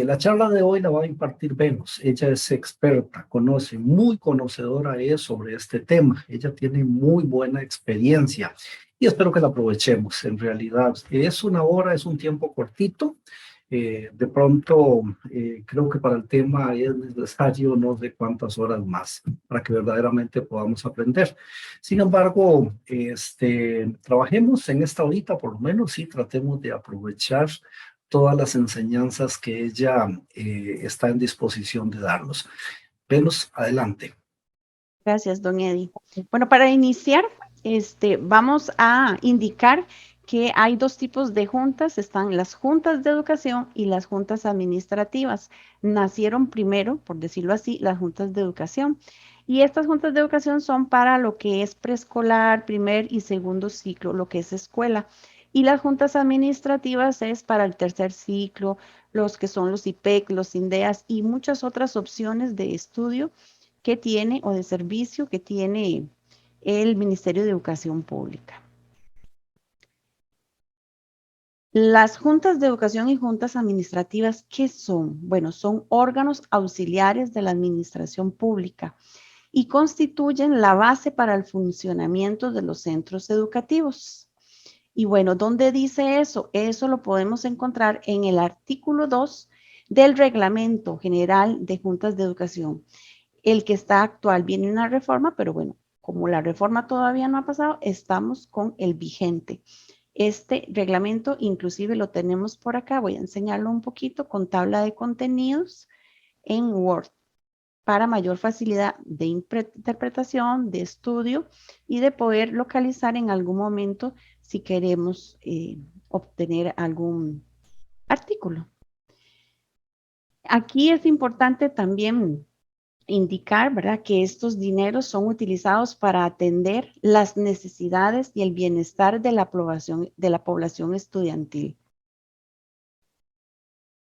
La charla de hoy la va a impartir Venus. Ella es experta, conoce, muy conocedora es sobre este tema. Ella tiene muy buena experiencia y espero que la aprovechemos. En realidad, es una hora, es un tiempo cortito. De pronto, creo que para el tema es necesario no sé cuántas horas más para que verdaderamente podamos aprender. Sin embargo, trabajemos en esta horita, por lo menos, y tratemos de aprovechar todas las enseñanzas que ella está en disposición de darnos. Venus, adelante. Gracias, don Eddie. Bueno, para iniciar, vamos a indicar que hay dos tipos de juntas. Están las juntas de educación y las juntas administrativas. Nacieron primero, por decirlo así, las juntas de educación. Y estas juntas de educación son para lo que es preescolar, primer y segundo ciclo, lo que es escuela. Y las juntas administrativas es para el tercer ciclo, los que son los IPEC, los INDEAS y muchas otras opciones de estudio que tiene o de servicio que tiene el Ministerio de Educación Pública. Las juntas de educación y juntas administrativas, ¿qué son? Bueno, son órganos auxiliares de la administración pública y constituyen la base para el funcionamiento de los centros educativos. Y bueno, ¿dónde dice eso? Eso lo podemos encontrar en el artículo 2 del Reglamento General de Juntas de Educación. El que está actual viene una reforma, pero bueno, como la reforma todavía no ha pasado, estamos con el vigente. Este reglamento inclusive lo tenemos por acá, voy a enseñarlo un poquito con tabla de contenidos en Word para mayor facilidad de interpretación, de estudio y de poder localizar en algún momento si queremos obtener algún artículo. Aquí es importante también indicar, ¿verdad?, que estos dineros son utilizados para atender las necesidades y el bienestar de la población estudiantil.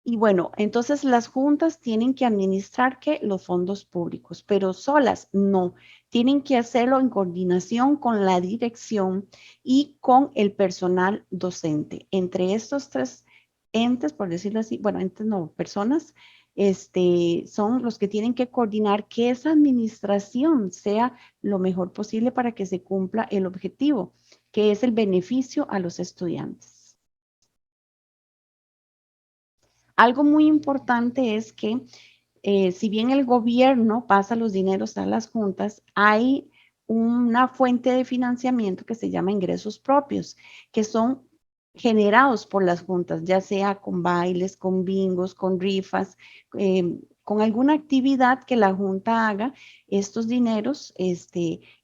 Y bueno, entonces las juntas tienen que administrar que los fondos públicos, pero solas no, tienen que hacerlo en coordinación con la dirección y con el personal docente. Entre estos tres entes, por decirlo así, bueno, entes no, personas, son los que tienen que coordinar que esa administración sea lo mejor posible para que se cumpla el objetivo, que es el beneficio a los estudiantes. Algo muy importante es que si bien el gobierno pasa los dineros a las juntas, hay una fuente de financiamiento que se llama ingresos propios, que son generados por las juntas, ya sea con bailes, con bingos, con rifas, con alguna actividad que la junta haga. Estos dineros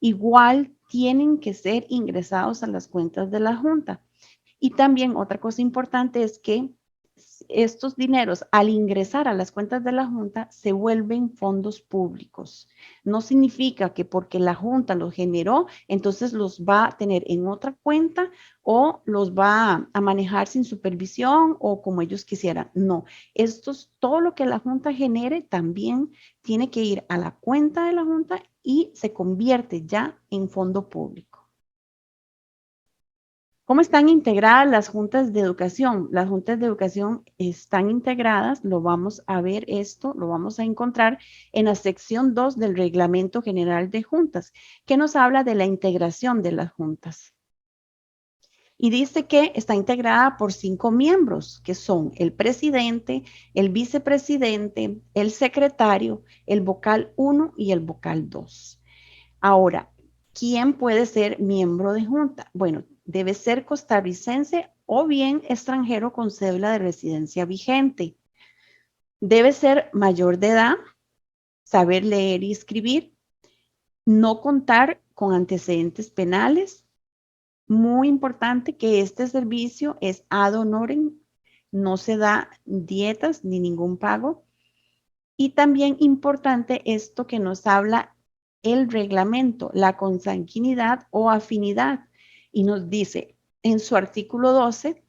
igual tienen que ser ingresados a las cuentas de la junta. Y también otra cosa importante es que estos dineros, al ingresar a las cuentas de la Junta, se vuelven fondos públicos. No significa que porque la Junta los generó, entonces los va a tener en otra cuenta o los va a manejar sin supervisión o como ellos quisieran. No, todo lo que la Junta genere también tiene que ir a la cuenta de la Junta y se convierte ya en fondo público. ¿Cómo están integradas las juntas de educación? Las juntas de educación están integradas, lo vamos a ver esto, lo vamos a encontrar en la sección 2 del Reglamento General de Juntas, que nos habla de la integración de las juntas. Y dice que está integrada por 5 miembros, que son el presidente, el vicepresidente, el secretario, el vocal 1 y el vocal 2. Ahora, ¿quién puede ser miembro de junta? Bueno, debe ser costarricense o bien extranjero con cédula de residencia vigente. Debe ser mayor de edad, saber leer y escribir, no contar con antecedentes penales. Muy importante que este servicio es ad honorem, no se da dietas ni ningún pago. Y también importante esto que nos habla el reglamento, la consanguinidad o afinidad. Y nos dice en su artículo 12,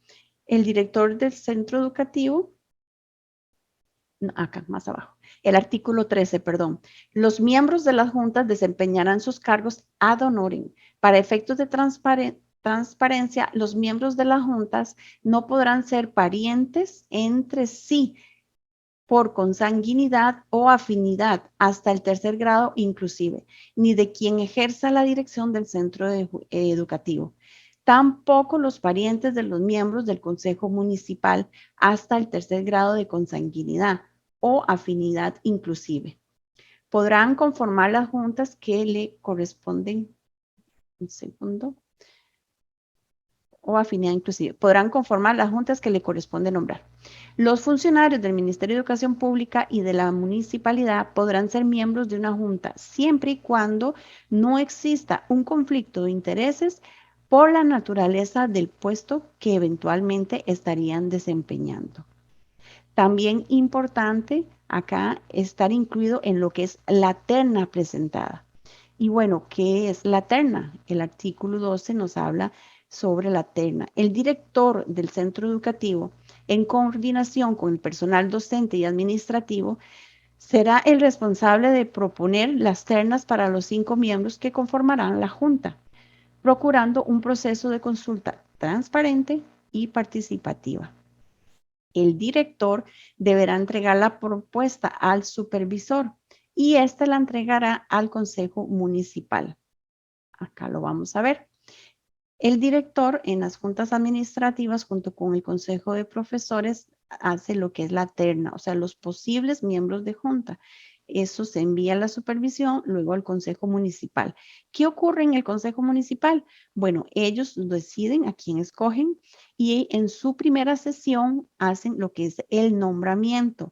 el director del centro educativo, acá más abajo, el artículo 13, perdón, los miembros de las juntas desempeñarán sus cargos ad honorem. Para efectos de transparencia, los miembros de las juntas no podrán ser parientes entre sí, por consanguinidad o afinidad hasta el tercer grado inclusive, ni de quien ejerza la dirección del centro educativo. Tampoco los parientes de los miembros del Consejo Municipal hasta el tercer grado de consanguinidad o afinidad inclusive. Podrán conformar las juntas que le corresponden, un segundo, o afinidad inclusive. Podrán conformar las juntas que le corresponde nombrar. Los funcionarios del Ministerio de Educación Pública y de la municipalidad podrán ser miembros de una junta siempre y cuando no exista un conflicto de intereses por la naturaleza del puesto que eventualmente estarían desempeñando. También importante acá estar incluido en lo que es la terna presentada. Y bueno, ¿qué es la terna? El artículo 12 nos habla sobre la terna. El director del centro educativo, en coordinación con el personal docente y administrativo, será el responsable de proponer las ternas para los 5 miembros que conformarán la junta, procurando un proceso de consulta transparente y participativa. El director deberá entregar la propuesta al supervisor y éste la entregará al consejo municipal. Acá lo vamos a ver. El director en las juntas administrativas junto con el consejo de profesores hace lo que es la terna, o sea, los posibles miembros de junta. Eso se envía a la supervisión, luego al consejo municipal. ¿Qué ocurre en el consejo municipal? Bueno, ellos deciden a quién escogen y en su primera sesión hacen lo que es el nombramiento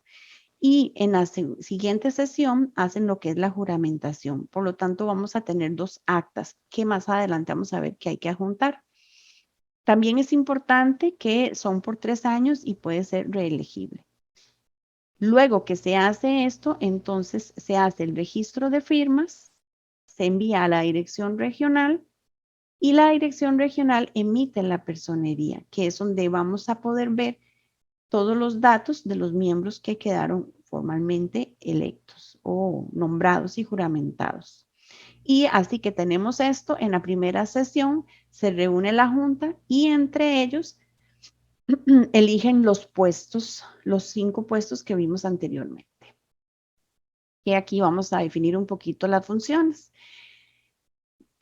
y en la siguiente sesión hacen lo que es la juramentación. Por lo tanto, vamos a tener 2 actas que más adelante vamos a ver que hay que adjuntar. También es importante que son por 3 años y puede ser reelegible. Luego que se hace esto, entonces se hace el registro de firmas, se envía a la dirección regional y la dirección regional emite la personería, que es donde vamos a poder ver todos los datos de los miembros que quedaron formalmente electos o nombrados y juramentados. Y así que tenemos esto, en la primera sesión se reúne la junta y entre ellos eligen los puestos, los 5 puestos que vimos anteriormente. Y aquí vamos a definir un poquito las funciones.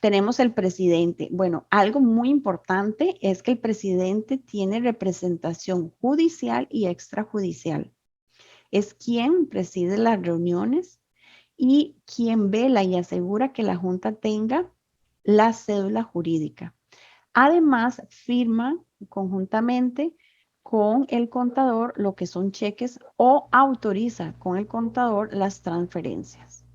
Tenemos el presidente. Bueno, algo muy importante es que el presidente tiene representación judicial y extrajudicial. Es quien preside las reuniones y quien vela y asegura que la junta tenga la cédula jurídica. Además, firma conjuntamente con el contador lo que son cheques o autoriza con el contador las transferencias.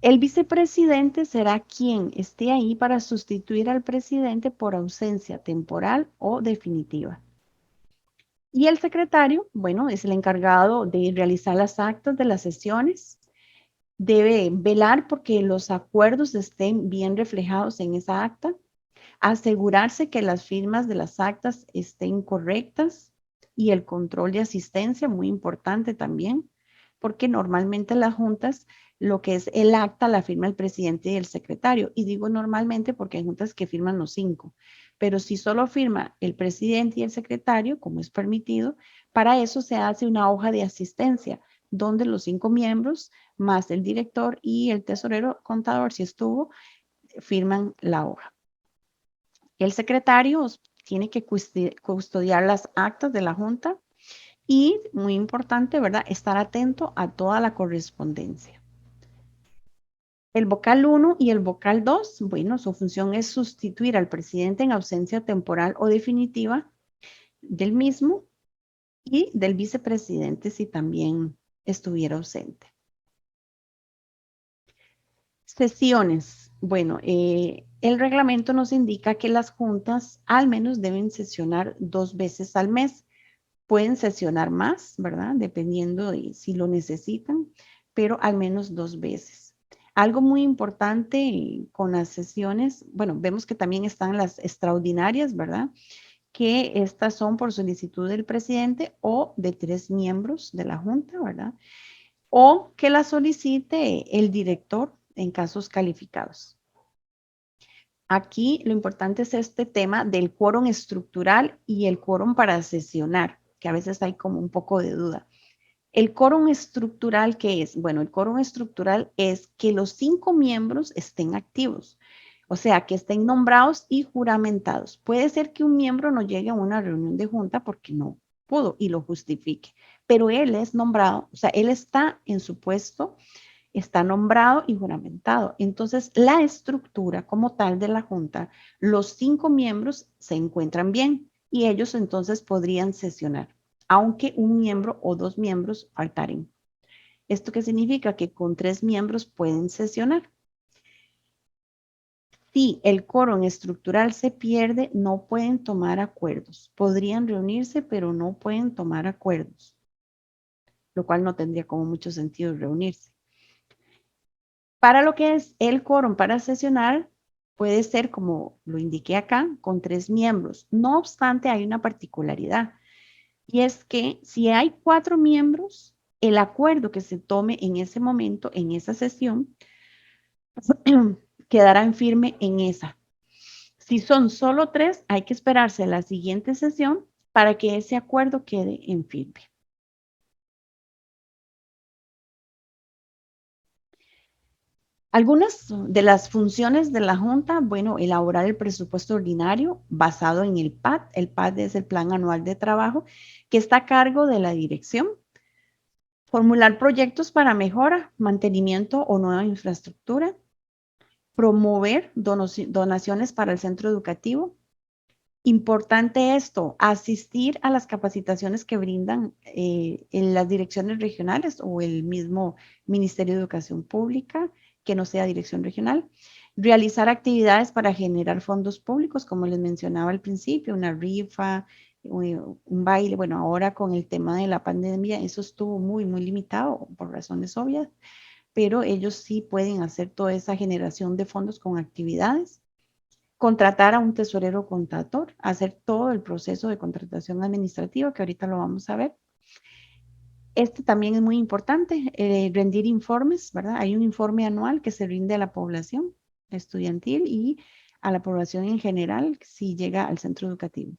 El vicepresidente será quien esté ahí para sustituir al presidente por ausencia temporal o definitiva. Y el secretario, bueno, es el encargado de realizar las actas de las sesiones. Debe velar porque los acuerdos estén bien reflejados en esa acta, asegurarse que las firmas de las actas estén correctas y el control de asistencia, muy importante también, porque normalmente las juntas, lo que es el acta, la firma el presidente y el secretario. Y digo normalmente porque hay juntas que firman los 5, pero si solo firma el presidente y el secretario, como es permitido, para eso se hace una hoja de asistencia, donde los 5 miembros, más el director y el tesorero contador, si estuvo, firman la hoja. El secretario tiene que custodiar las actas de la junta y, muy importante, ¿verdad?, estar atento a toda la correspondencia. El vocal 1 y el vocal 2, bueno, su función es sustituir al presidente en ausencia temporal o definitiva del mismo y del vicepresidente si también estuviera ausente. Sesiones. Bueno, el reglamento nos indica que las juntas al menos deben sesionar 2 veces al mes. Pueden sesionar más, ¿verdad? Dependiendo de si lo necesitan, pero al menos 2 veces. Algo muy importante con las sesiones, bueno, vemos que también están las extraordinarias, ¿verdad? Que estas son por solicitud del presidente o de 3 miembros de la junta, ¿verdad? O que la solicite el director en casos calificados. Aquí lo importante es este tema del quórum estructural y el quórum para sesionar, que a veces hay como un poco de duda. El quórum estructural, ¿qué es? Bueno, el quórum estructural es que los 5 miembros estén activos, o sea, que estén nombrados y juramentados. Puede ser que un miembro no llegue a una reunión de junta porque no pudo y lo justifique, pero él es nombrado, o sea, él está en su puesto, está nombrado y juramentado. Entonces, la estructura como tal de la junta, los 5 miembros se encuentran bien y ellos entonces podrían sesionar, aunque un miembro o 2 miembros faltaren. ¿Esto qué significa? Que con 3 miembros pueden sesionar. Si el quórum estructural se pierde, no pueden tomar acuerdos. Podrían reunirse, pero no pueden tomar acuerdos, lo cual no tendría como mucho sentido reunirse. Para lo que es el quórum para sesionar, puede ser, como lo indiqué acá, con 3 miembros. No obstante, hay una particularidad, y es que si hay 4 miembros, el acuerdo que se tome en ese momento, en esa sesión, quedará en firme en esa. Si son solo 3, hay que esperarse a la siguiente sesión para que ese acuerdo quede en firme. Algunas de las funciones de la Junta, bueno, elaborar el presupuesto ordinario basado en el PAD. El PAD es el Plan Anual de Trabajo, que está a cargo de la dirección. Formular proyectos para mejora, mantenimiento o nueva infraestructura. Promover donaciones para el centro educativo. Importante esto, asistir a las capacitaciones que brindan en las direcciones regionales o el mismo Ministerio de Educación Pública, que no sea dirección regional. Realizar actividades para generar fondos públicos, como les mencionaba al principio, una rifa, un baile. Bueno, ahora con el tema de la pandemia, eso estuvo muy, muy limitado por razones obvias, pero ellos sí pueden hacer toda esa generación de fondos con actividades. Contratar a un tesorero contador, hacer todo el proceso de contratación administrativa, que ahorita lo vamos a ver. Este también es muy importante, rendir informes, ¿verdad? Hay un informe anual que se rinde a la población estudiantil y a la población en general si llega al centro educativo.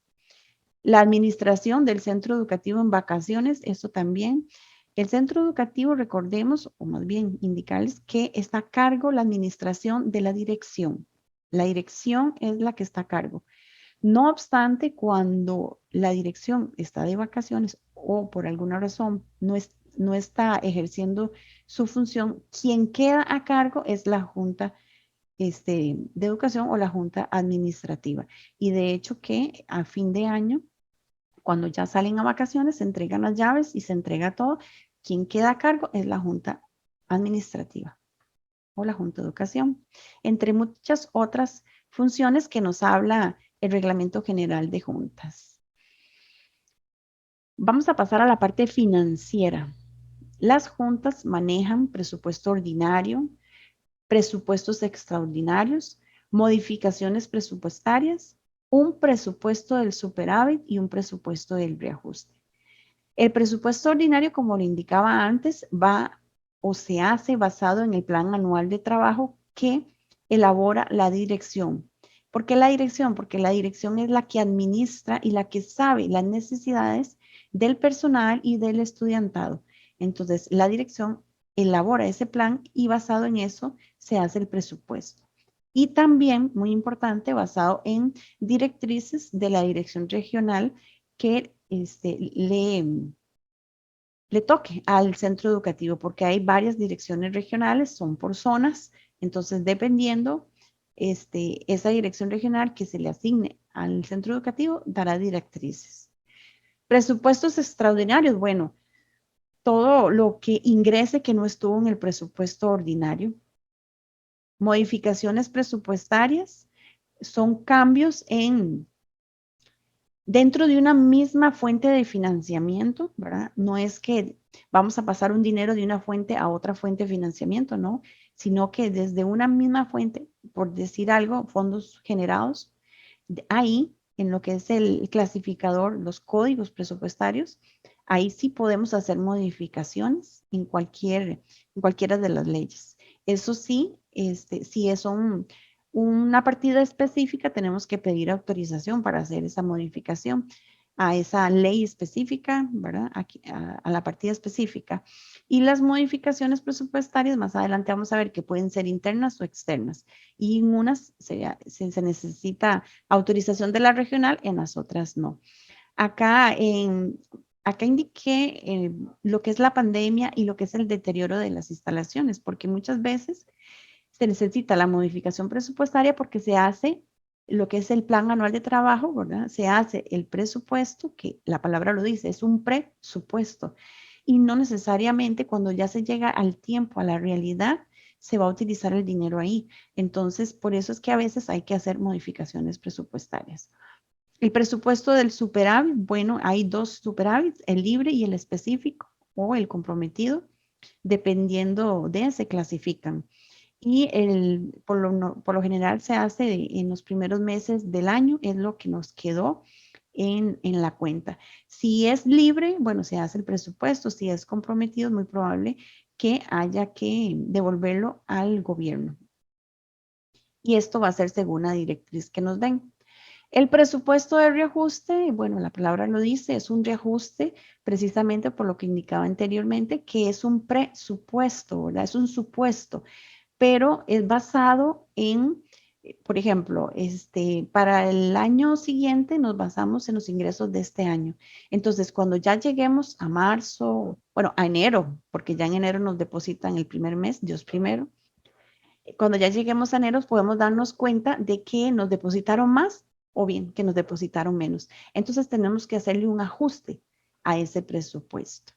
La administración del centro educativo en vacaciones, eso también. El centro educativo, recordemos, o más bien indicarles que está a cargo la administración de la dirección. La dirección es la que está a cargo. No obstante, cuando la dirección está de vacaciones o por alguna razón no está ejerciendo su función, quien queda a cargo es la Junta de Educación o la Junta Administrativa. Y de hecho que a fin de año, cuando ya salen a vacaciones, se entregan las llaves y se entrega todo. Quien queda a cargo es la Junta Administrativa o la Junta de Educación, entre muchas otras funciones que nos habla el Reglamento General de Juntas. Vamos a pasar a la parte financiera. Las juntas manejan presupuesto ordinario, presupuestos extraordinarios, modificaciones presupuestarias, un presupuesto del superávit y un presupuesto del reajuste. El presupuesto ordinario, como le indicaba antes, va o se hace basado en el plan anual de trabajo que elabora la dirección. ¿Por qué la dirección? Porque la dirección es la que administra y la que sabe las necesidades del personal y del estudiantado. Entonces, la dirección elabora ese plan y basado en eso se hace el presupuesto. Y también, muy importante, basado en directrices de la dirección regional que le toque al centro educativo, porque hay varias direcciones regionales, son por zonas, entonces dependiendo, esa dirección regional que se le asigne al centro educativo dará directrices. Presupuestos extraordinarios, bueno, todo lo que ingrese que no estuvo en el presupuesto ordinario. Modificaciones presupuestarias son cambios dentro de una misma fuente de financiamiento, ¿verdad? No es que vamos a pasar un dinero de una fuente a otra fuente de financiamiento, ¿no? Sino que desde una misma fuente, por decir algo, fondos generados, ahí, en lo que es el clasificador, los códigos presupuestarios, ahí sí podemos hacer modificaciones en cualquiera de las leyes. Eso sí, si es una partida específica, tenemos que pedir autorización para hacer esa modificación. a esa ley específica, ¿verdad? Aquí, a la partida específica. Y las modificaciones presupuestarias, más adelante vamos a ver que pueden ser internas o externas. Y en unas se necesita autorización de la regional, en las otras no. Acá, acá indiqué lo que es la pandemia y lo que es el deterioro de las instalaciones, porque muchas veces se necesita la modificación presupuestaria porque se hace lo que es el plan anual de trabajo, ¿verdad? Se hace el presupuesto, que la palabra lo dice, es un presupuesto. Y no necesariamente cuando ya se llega al tiempo, a la realidad, se va a utilizar el dinero ahí. Entonces, por eso es que a veces hay que hacer modificaciones presupuestarias. El presupuesto del superávit, bueno, hay dos superávits, el libre y el específico o el comprometido, dependiendo de, se clasifican. Y por lo general se hace en los primeros meses del año, es lo que nos quedó en la cuenta. Si es libre, bueno, se hace el presupuesto, si es comprometido, es muy probable que haya que devolverlo al gobierno. Y esto va a ser según la directriz que nos den. El presupuesto de reajuste, bueno, la palabra lo dice, es un reajuste precisamente por lo que indicaba anteriormente, que es un presupuesto, ¿verdad? Es un supuesto, pero es basado en, por ejemplo, para el año siguiente nos basamos en los ingresos de este año. Entonces, cuando ya lleguemos a marzo, bueno, a enero, porque ya en enero nos depositan el primer mes, Dios primero, cuando ya lleguemos a enero podemos darnos cuenta de que nos depositaron más o bien que nos depositaron menos. Entonces tenemos que hacerle un ajuste a ese presupuesto.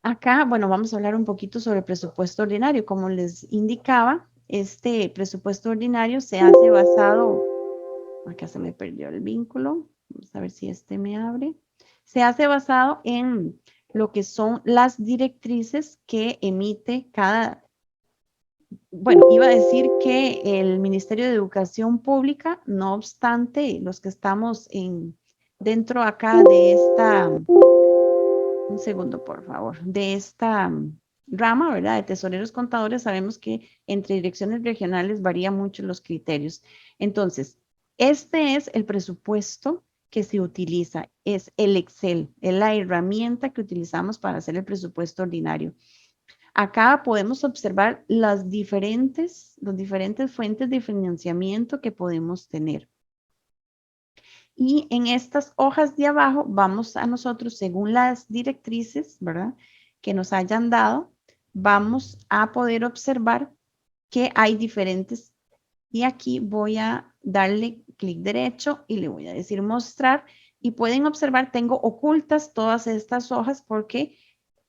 Acá, bueno, vamos a hablar un poquito sobre el presupuesto ordinario. Como les indicaba, este presupuesto ordinario se hace basado, acá se me perdió el vínculo, vamos a ver si este me abre. Se hace basado en lo que son las directrices que emite cada, bueno, iba a decir que el Ministerio de Educación Pública, no obstante, los que estamos dentro acá de esta, un segundo por favor, de esta rama, ¿verdad? De tesoreros contadores, sabemos que entre direcciones regionales varían mucho los criterios. Entonces, este es el presupuesto que se utiliza, es el Excel, es la herramienta que utilizamos para hacer el presupuesto ordinario. Acá podemos observar las diferentes fuentes de financiamiento que podemos tener. Y en estas hojas de abajo vamos a nosotros, según las directrices, ¿verdad? Que nos hayan dado, vamos a poder observar que hay diferentes. Y aquí voy a darle clic derecho y le voy a decir mostrar. Y pueden observar, tengo ocultas todas estas hojas porque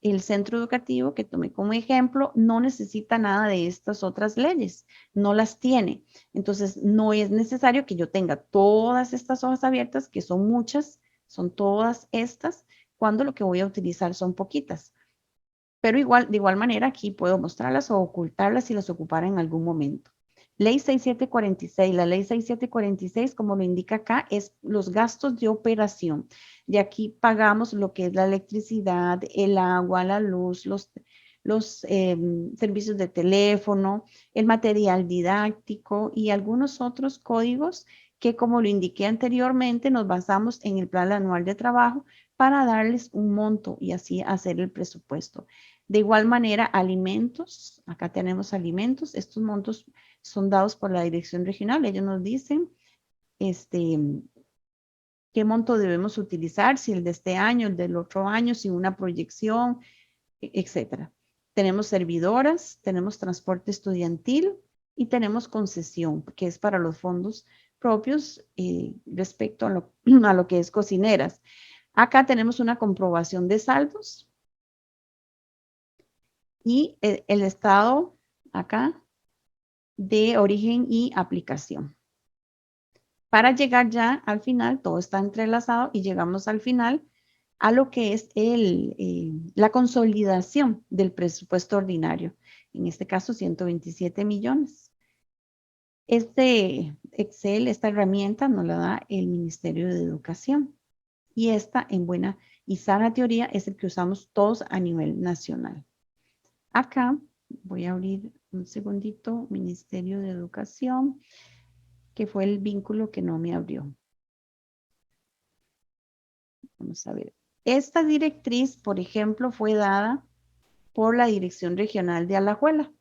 el centro educativo que tomé como ejemplo no necesita nada de estas otras leyes, no las tiene. Entonces, no es necesario que yo tenga todas estas hojas abiertas, que son muchas, son todas estas, cuando lo que voy a utilizar son poquitas. Pero igual, de igual manera, aquí puedo mostrarlas o ocultarlas si las ocupara en algún momento. Ley 6746. La ley 6746, como lo indica acá, es los gastos de operación. De aquí pagamos lo que es la electricidad, el agua, la luz, los servicios de teléfono, el material didáctico y algunos otros códigos que, como lo indiqué anteriormente, nos basamos en el plan anual de trabajo para darles un monto y así hacer el presupuesto. De igual manera, alimentos, acá tenemos alimentos, estos montos son dados por la dirección regional, ellos nos dicen qué monto debemos utilizar, si el de este año, el del otro año, si una proyección, etcétera. Tenemos servidoras, tenemos transporte estudiantil y tenemos concesión, que es para los fondos propios respecto a lo que es cocineras. Acá tenemos una comprobación de saldos y el estado acá de origen y aplicación. Para llegar ya al final, todo está entrelazado y llegamos al final a lo que es la consolidación del presupuesto ordinario. En este caso, 127 millones. Este Excel, esta herramienta nos la da el Ministerio de Educación. Y esta, en buena y sana teoría, es el que usamos todos a nivel nacional. Acá voy a abrir un segundito, Ministerio de Educación, que fue el vínculo que no me abrió. Vamos a ver. Esta directriz, por ejemplo, fue dada por la Dirección Regional de Alajuela.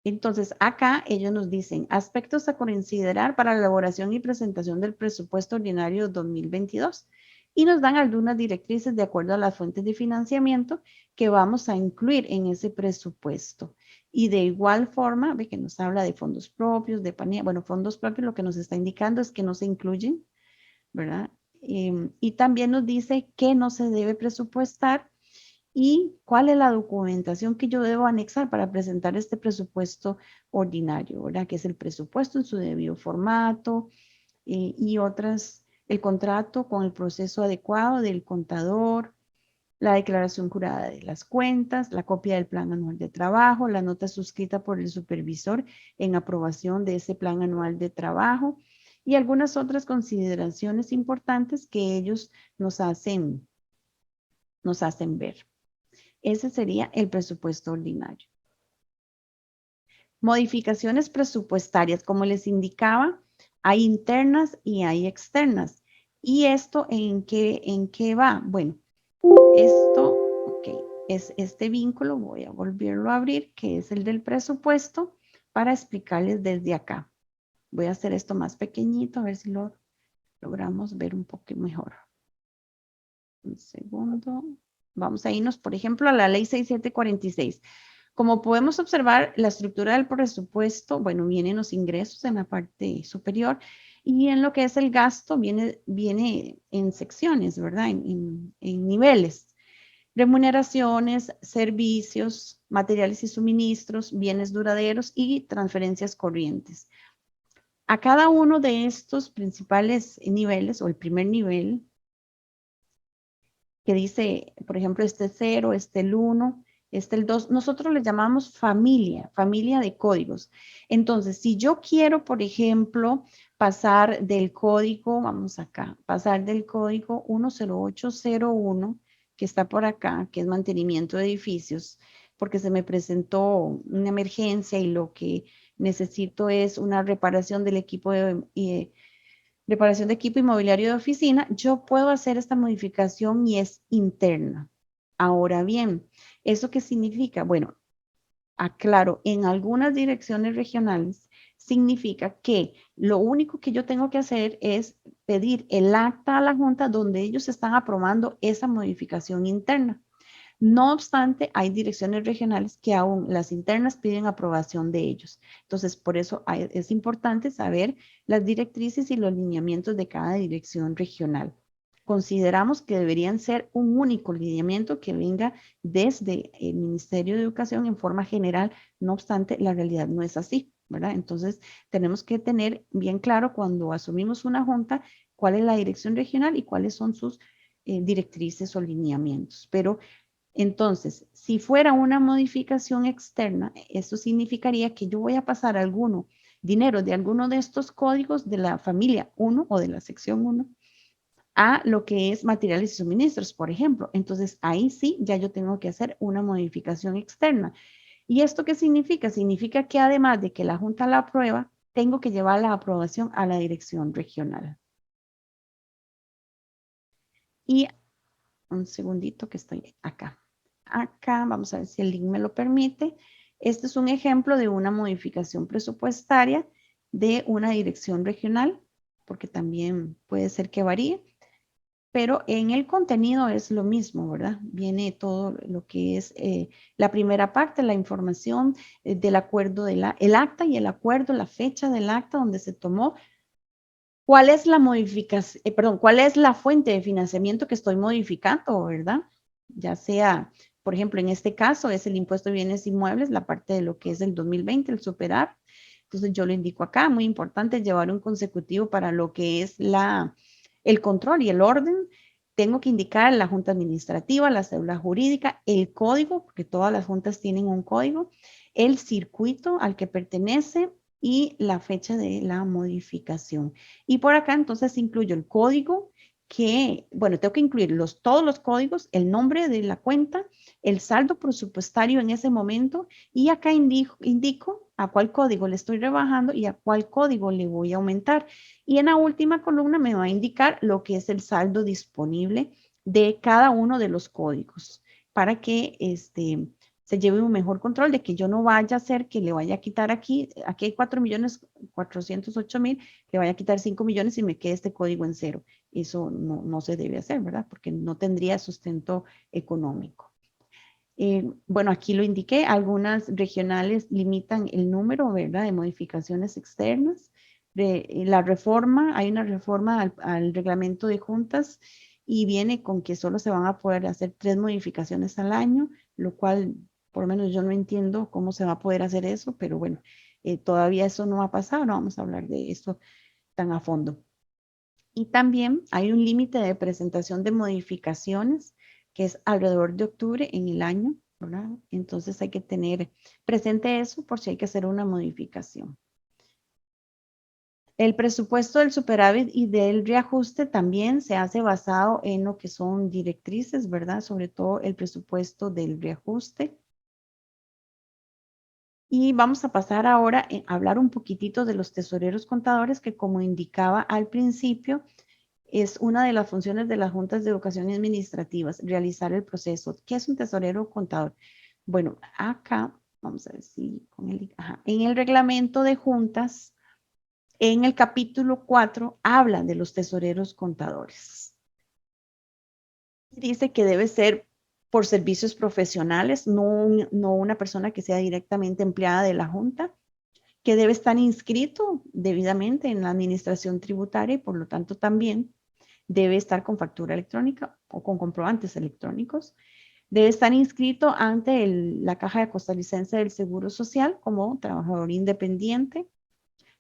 Entonces, acá ellos nos dicen aspectos a considerar para la elaboración y presentación del presupuesto ordinario 2022 y nos dan algunas directrices de acuerdo a las fuentes de financiamiento que vamos a incluir en ese presupuesto. Y de igual forma, ve que nos habla de fondos propios, de PANEA. Bueno, fondos propios lo que nos está indicando es que no se incluyen, ¿verdad? Y también nos dice que no se debe presupuestar y cuál es la documentación que yo debo anexar para presentar este presupuesto ordinario, ¿verdad? Que es el presupuesto en su debido formato y otras, el contrato con el proceso adecuado del contador, la declaración jurada de las cuentas, la copia del plan anual de trabajo, la nota suscrita por el supervisor en aprobación de ese plan anual de trabajo y algunas otras consideraciones importantes que ellos nos hacen ver. Ese sería el presupuesto ordinario. Modificaciones presupuestarias, como les indicaba, hay internas y hay externas. ¿Y esto en qué va? Bueno, esto, ok, es este vínculo, voy a volverlo a abrir, que es el del presupuesto, para explicarles desde acá. Voy a hacer esto más pequeñito, a ver si lo logramos ver un poco mejor. Un segundo. Vamos a irnos, por ejemplo, a la ley 6746. Como podemos observar, la estructura del presupuesto, bueno, vienen los ingresos en la parte superior y en lo que es el gasto viene en secciones, ¿verdad? En niveles. Remuneraciones, servicios, materiales y suministros, bienes duraderos y transferencias corrientes. A cada uno de estos principales niveles o el primer nivel, que dice, por ejemplo, este 0, este el 1, este el 2, nosotros le llamamos familia de códigos. Entonces, si yo quiero, por ejemplo, pasar del código, vamos acá, pasar del código 10801, que está por acá, que es mantenimiento de edificios, porque se me presentó una emergencia y lo que necesito es una reparación del equipo reparación de equipo inmobiliario de oficina, yo puedo hacer esta modificación y es interna. Ahora bien, ¿eso qué significa? Bueno, aclaro, en algunas direcciones regionales significa que lo único que yo tengo que hacer es pedir el acta a la Junta donde ellos están aprobando esa modificación interna. No obstante, hay direcciones regionales que aún las internas piden aprobación de ellos. Entonces, por eso es importante saber las directrices y los lineamientos de cada dirección regional. Consideramos que deberían ser un único lineamiento que venga desde el Ministerio de Educación en forma general. No obstante, la realidad no es así, ¿verdad? Entonces, tenemos que tener bien claro cuando asumimos una junta cuál es la dirección regional y cuáles son sus directrices o lineamientos. Pero entonces, si fuera una modificación externa, eso significaría que yo voy a pasar dinero de alguno de estos códigos de la familia 1 o de la sección 1 a lo que es materiales y suministros, por ejemplo. Entonces, ahí sí, ya yo tengo que hacer una modificación externa. ¿Y esto qué significa? Significa que además de que la Junta la aprueba, tengo que llevar la aprobación a la dirección regional. Y un segundito que estoy acá. Acá, vamos a ver si el link me lo permite. Este es un ejemplo de una modificación presupuestaria de una dirección regional, porque también puede ser que varíe, pero en el contenido es lo mismo, ¿verdad? Viene todo lo que es la primera parte, la información del acuerdo, el acta y el acuerdo, la fecha del acta donde se tomó. ¿Cuál es la modificación, cuál es la fuente de financiamiento que estoy modificando, verdad? Ya sea, por ejemplo, en este caso es el impuesto de bienes inmuebles, la parte de lo que es el 2020, el superar. Entonces yo lo indico acá, muy importante llevar un consecutivo para lo que es el control y el orden. Tengo que indicar la junta administrativa, la cédula jurídica, el código, porque todas las juntas tienen un código, el circuito al que pertenece y la fecha de la modificación. Y por acá entonces incluyo el código que, bueno, tengo que incluir todos los códigos, el nombre de la cuenta, el saldo presupuestario en ese momento, y acá indico a cuál código le estoy rebajando y a cuál código le voy a aumentar. Y en la última columna me va a indicar lo que es el saldo disponible de cada uno de los códigos para que se lleve un mejor control de que yo no vaya a hacer que le vaya a quitar aquí hay 4.408.000, le vaya a quitar 5 millones y me quede este código en cero. Eso no se debe hacer, ¿verdad? Porque no tendría sustento económico. Bueno, aquí lo indiqué, algunas regionales limitan el número, ¿verdad?, de modificaciones externas. La reforma, hay una reforma al reglamento de juntas y viene con que solo se van a poder hacer 3 modificaciones al año, lo cual por lo menos yo no entiendo cómo se va a poder hacer eso, pero bueno, todavía eso no ha pasado, no vamos a hablar de esto tan a fondo. Y también hay un límite de presentación de modificaciones que es alrededor de octubre en el año, ¿verdad? Entonces hay que tener presente eso por si hay que hacer una modificación. El presupuesto del superávit y del reajuste también se hace basado en lo que son directrices, ¿verdad? Sobre todo el presupuesto del reajuste. Y vamos a pasar ahora a hablar un poquitito de los tesoreros contadores, que como indicaba al principio, es una de las funciones de las juntas de educación y administrativas, realizar el proceso. ¿Qué es un tesorero contador? Bueno, acá, vamos a ver si con en el reglamento de juntas, en el capítulo 4, habla de los tesoreros contadores. Dice que debe ser por servicios profesionales, no una persona que sea directamente empleada de la junta, que debe estar inscrito debidamente en la administración tributaria y por lo tanto también debe estar con factura electrónica o con comprobantes electrónicos. Debe estar inscrito ante la Caja Costarricense del Seguro Social como trabajador independiente.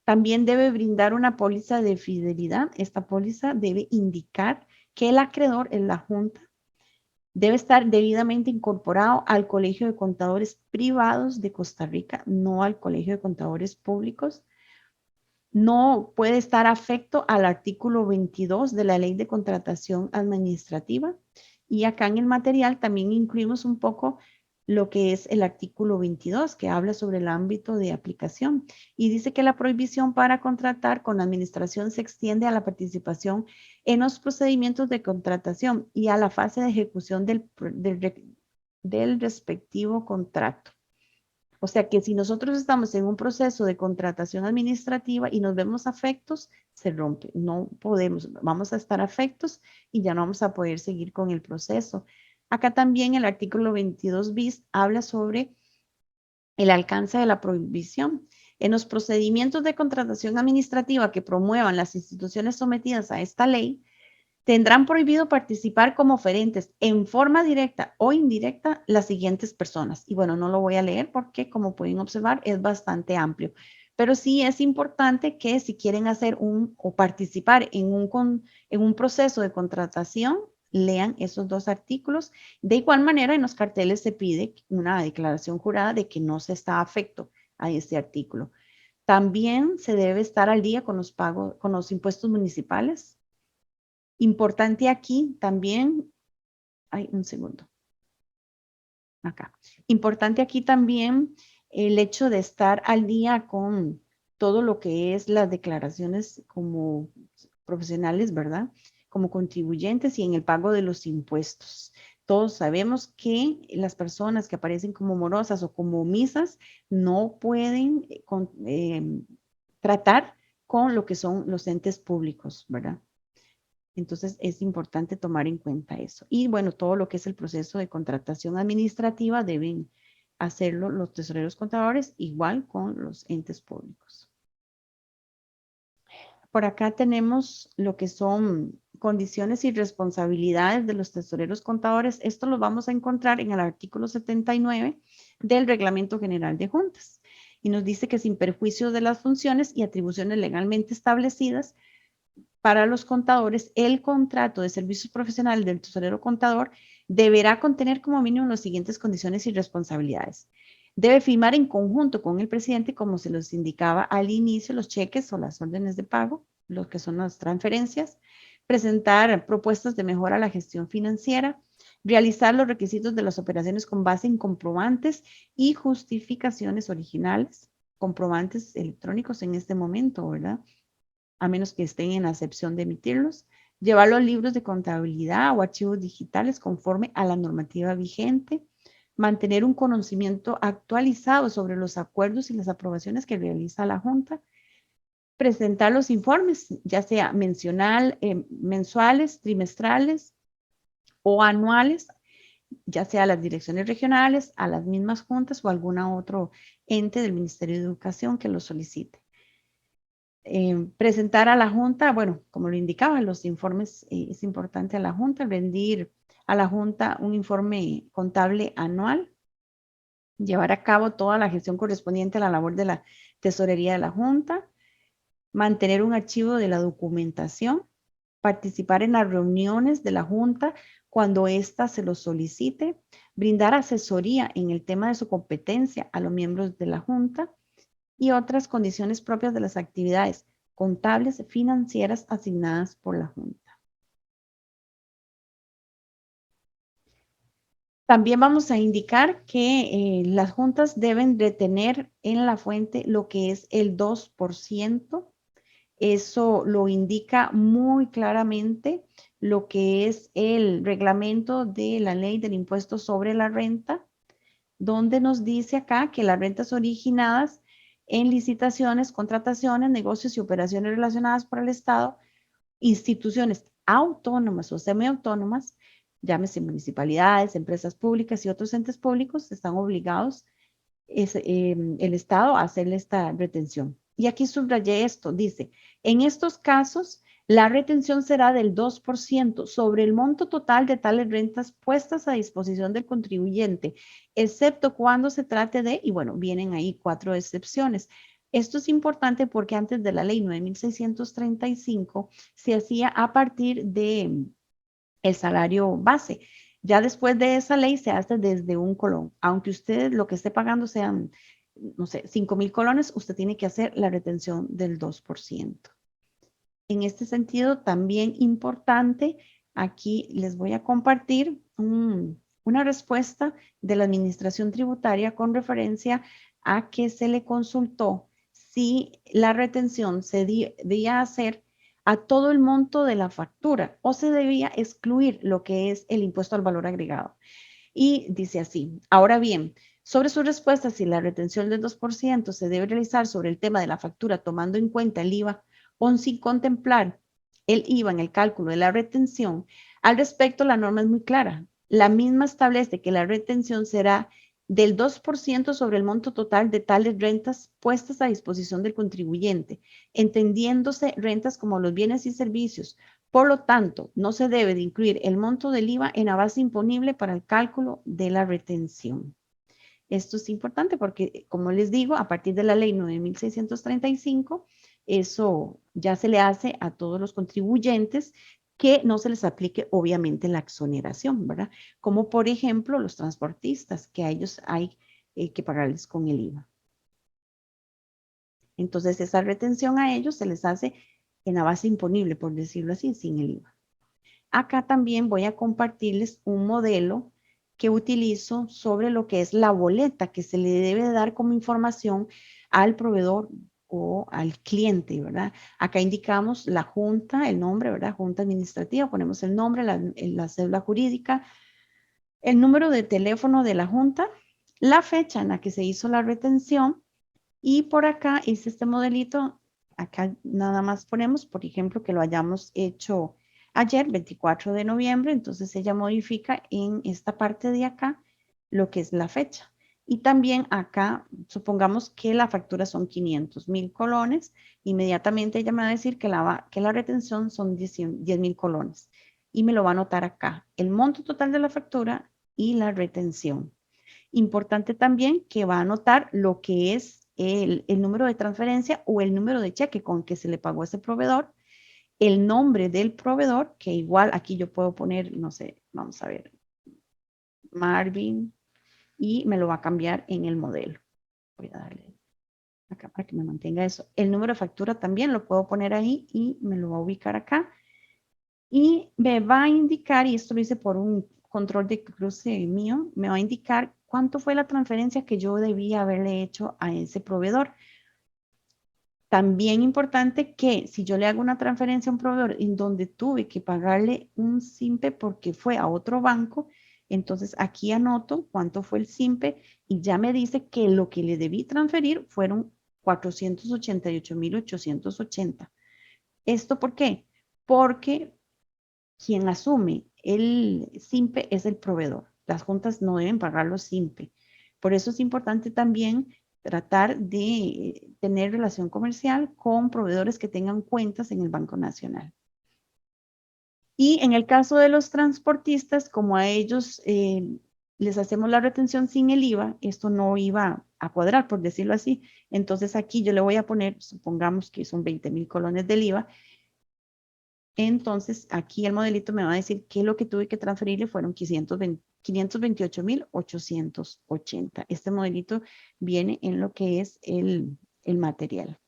También debe brindar una póliza de fidelidad. Esta póliza debe indicar que el acreedor es la Junta. Debe estar debidamente incorporado al Colegio de Contadores Privados de Costa Rica, no al Colegio de Contadores Públicos. No puede estar afecto al artículo 22 de la Ley de Contratación Administrativa. Y acá en el material también incluimos un poco lo que es el artículo 22, que habla sobre el ámbito de aplicación. Y dice que la prohibición para contratar con la administración se extiende a la participación en los procedimientos de contratación y a la fase de ejecución del respectivo contrato. O sea que si nosotros estamos en un proceso de contratación administrativa y nos vemos afectos, se rompe. No podemos, vamos a estar afectos y ya no vamos a poder seguir con el proceso. Acá también el artículo 22 bis habla sobre el alcance de la prohibición. En los procedimientos de contratación administrativa que promuevan las instituciones sometidas a esta ley, tendrán prohibido participar como oferentes en forma directa o indirecta las siguientes personas. Y bueno, no lo voy a leer porque, como pueden observar, es bastante amplio. Pero sí es importante que si quieren hacer o participar en un proceso de contratación, lean esos 2 artículos. De igual manera, en los carteles se pide una declaración jurada de que no se está afecto a este artículo. También se debe estar al día con los pagos, con los impuestos municipales. Importante aquí también, un segundo, acá. Importante aquí también el hecho de estar al día con todo lo que es las declaraciones como profesionales, ¿verdad? Como contribuyentes y en el pago de los impuestos. Todos sabemos que las personas que aparecen como morosas o como omisas no pueden tratar con lo que son los entes públicos, ¿verdad? Entonces es importante tomar en cuenta eso. Y bueno, todo lo que es el proceso de contratación administrativa deben hacerlo los tesoreros contadores igual con los entes públicos. Por acá tenemos lo que son condiciones y responsabilidades de los tesoreros contadores. Esto lo vamos a encontrar en el artículo 79 del Reglamento General de Juntas. Y nos dice que sin perjuicio de las funciones y atribuciones legalmente establecidas, para los contadores, el contrato de servicios profesionales del tesorero contador deberá contener como mínimo las siguientes condiciones y responsabilidades. Debe firmar en conjunto con el presidente, como se los indicaba al inicio, los cheques o las órdenes de pago, lo que son las transferencias. presentar propuestas de mejora a la gestión financiera, realizar los requisitos de las operaciones con base en comprobantes y justificaciones originales, comprobantes electrónicos en este momento, ¿verdad? A menos que estén en la acepción de emitirlos, llevar los libros de contabilidad o archivos digitales conforme a la normativa vigente, mantener un conocimiento actualizado sobre los acuerdos y las aprobaciones que realiza la Junta, presentar los informes, ya sea mensuales, trimestrales o anuales, ya sea a las direcciones regionales, a las mismas juntas o algún otro ente del Ministerio de Educación que lo solicite. Presentar a la Junta, bueno, como lo indicaba, los informes, es importante a la Junta, rendir a la Junta un informe contable anual, llevar a cabo toda la gestión correspondiente a la labor de la tesorería de la Junta, mantener un archivo de la documentación, participar en las reuniones de la Junta cuando ésta se lo solicite, brindar asesoría en el tema de su competencia a los miembros de la Junta y otras condiciones propias de las actividades contables financieras asignadas por la Junta. También vamos a indicar que las juntas deben retener en la fuente lo que es el 2%. Eso lo indica muy claramente lo que es el reglamento de la ley del impuesto sobre la renta, donde nos dice acá que las rentas originadas en licitaciones, contrataciones, negocios y operaciones relacionadas por el Estado, instituciones autónomas o semiautónomas, llámese municipalidades, empresas públicas y otros entes públicos, están obligados el Estado a hacerle esta retención. Y aquí subrayé esto, dice, en estos casos, la retención será del 2% sobre el monto total de tales rentas puestas a disposición del contribuyente, excepto cuando se trate de, y bueno, vienen ahí 4 excepciones. Esto es importante porque antes de la ley 9.635 se hacía a partir de el salario base. Ya después de esa ley se hace desde 1 colón. Aunque usted lo que esté pagando sean, no sé, 5,000 colones, usted tiene que hacer la retención del 2%. En este sentido, también importante, aquí les voy a compartir una respuesta de la Administración Tributaria con referencia a que se le consultó si la retención se debía hacer a todo el monto de la factura o se debía excluir lo que es el impuesto al valor agregado. Y dice así, ahora bien, sobre su respuesta, si la retención del 2% se debe realizar sobre el tema de la factura tomando en cuenta el IVA o sin contemplar el IVA en el cálculo de la retención, al respecto la norma es muy clara. La misma establece que la retención será del 2% sobre el monto total de tales rentas puestas a disposición del contribuyente, entendiéndose rentas como los bienes y servicios. Por lo tanto, no se debe de incluir el monto del IVA en la base imponible para el cálculo de la retención. Esto es importante porque, como les digo, a partir de la ley 9.635, eso ya se le hace a todos los contribuyentes que no se les aplique obviamente la exoneración, ¿verdad? Como por ejemplo los transportistas, que a ellos hay que pagarles con el IVA. Entonces esa retención a ellos se les hace en la base imponible, por decirlo así, sin el IVA. Acá también voy a compartirles un modelo que utilizo sobre lo que es la boleta que se le debe dar como información al proveedor o al cliente, ¿verdad? Acá indicamos la junta, el nombre, ¿verdad? Junta administrativa, ponemos el nombre, la cédula jurídica, el número de teléfono de la junta, la fecha en la que se hizo la retención y por acá hice este modelito. Acá nada más ponemos, por ejemplo, que lo hayamos hecho ayer, 24 de noviembre, entonces ella modifica en esta parte de acá lo que es la fecha. Y también acá, supongamos que la factura son 500,000 colones, inmediatamente ella me va a decir que la retención son 10,000 colones. Y me lo va a anotar acá, el monto total de la factura y la retención. Importante también que va a anotar lo que es el número de transferencia o el número de cheque con que se le pagó a ese proveedor, el nombre del proveedor, que igual aquí yo puedo poner, no sé, vamos a ver, Marvin, y me lo va a cambiar en el modelo. Voy a darle acá para que me mantenga eso. El número de factura también lo puedo poner ahí y me lo va a ubicar acá. y me va a indicar, y esto lo hice por un control de cruce mío, me va a indicar cuánto fue la transferencia que yo debía haberle hecho a ese proveedor. También importante que si yo le hago una transferencia a un proveedor en donde tuve que pagarle un SIMPE porque fue a otro banco, entonces aquí anoto cuánto fue el SIMPE y ya me dice que lo que le debí transferir fueron 488,880. ¿Esto por qué? Porque quien asume el SIMPE es el proveedor. Las juntas no deben pagar los SIMPE. Por eso es importante también tratar de tener relación comercial con proveedores que tengan cuentas en el Banco Nacional. Y en el caso de los transportistas, como a ellos les hacemos la retención sin el IVA, esto no iba a cuadrar, por decirlo así. Entonces aquí yo le voy a poner, supongamos que son 20,000 colones del IVA, entonces, aquí el modelito me va a decir que lo que tuve que transferirle fueron 528,880. Este modelito viene en lo que es el material.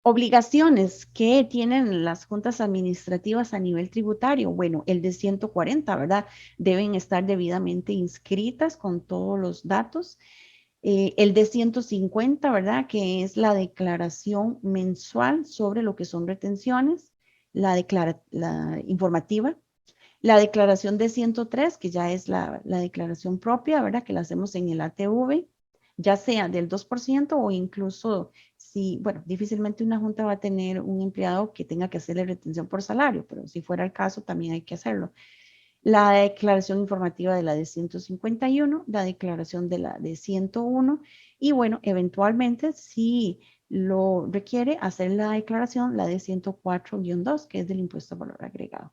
Obligaciones que tienen las juntas administrativas a nivel tributario. Bueno, el de 140, ¿verdad? Deben estar debidamente inscritas con todos los datos. El de 150, ¿verdad? Que es la declaración mensual sobre lo que son retenciones, la informativa. La declaración de 103, que ya es la declaración propia, ¿verdad? Que la hacemos en el ATV, ya sea del 2% o incluso si, bueno, difícilmente una junta va a tener un empleado que tenga que hacerle retención por salario, pero si fuera el caso, también hay que hacerlo. La declaración informativa de la de 151, la declaración de la de 101 y bueno, eventualmente si lo requiere hacer la declaración, la de 104-2, que es del impuesto a valor agregado.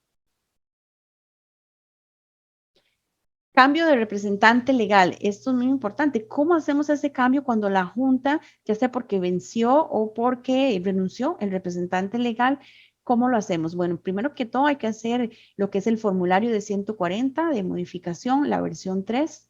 Cambio de representante legal. Esto es muy importante. ¿Cómo hacemos ese cambio cuando la Junta, ya sea porque venció o porque renunció el representante legal? ¿Cómo lo hacemos? Bueno, primero que todo hay que hacer lo que es el formulario de 140 de modificación, la versión 3.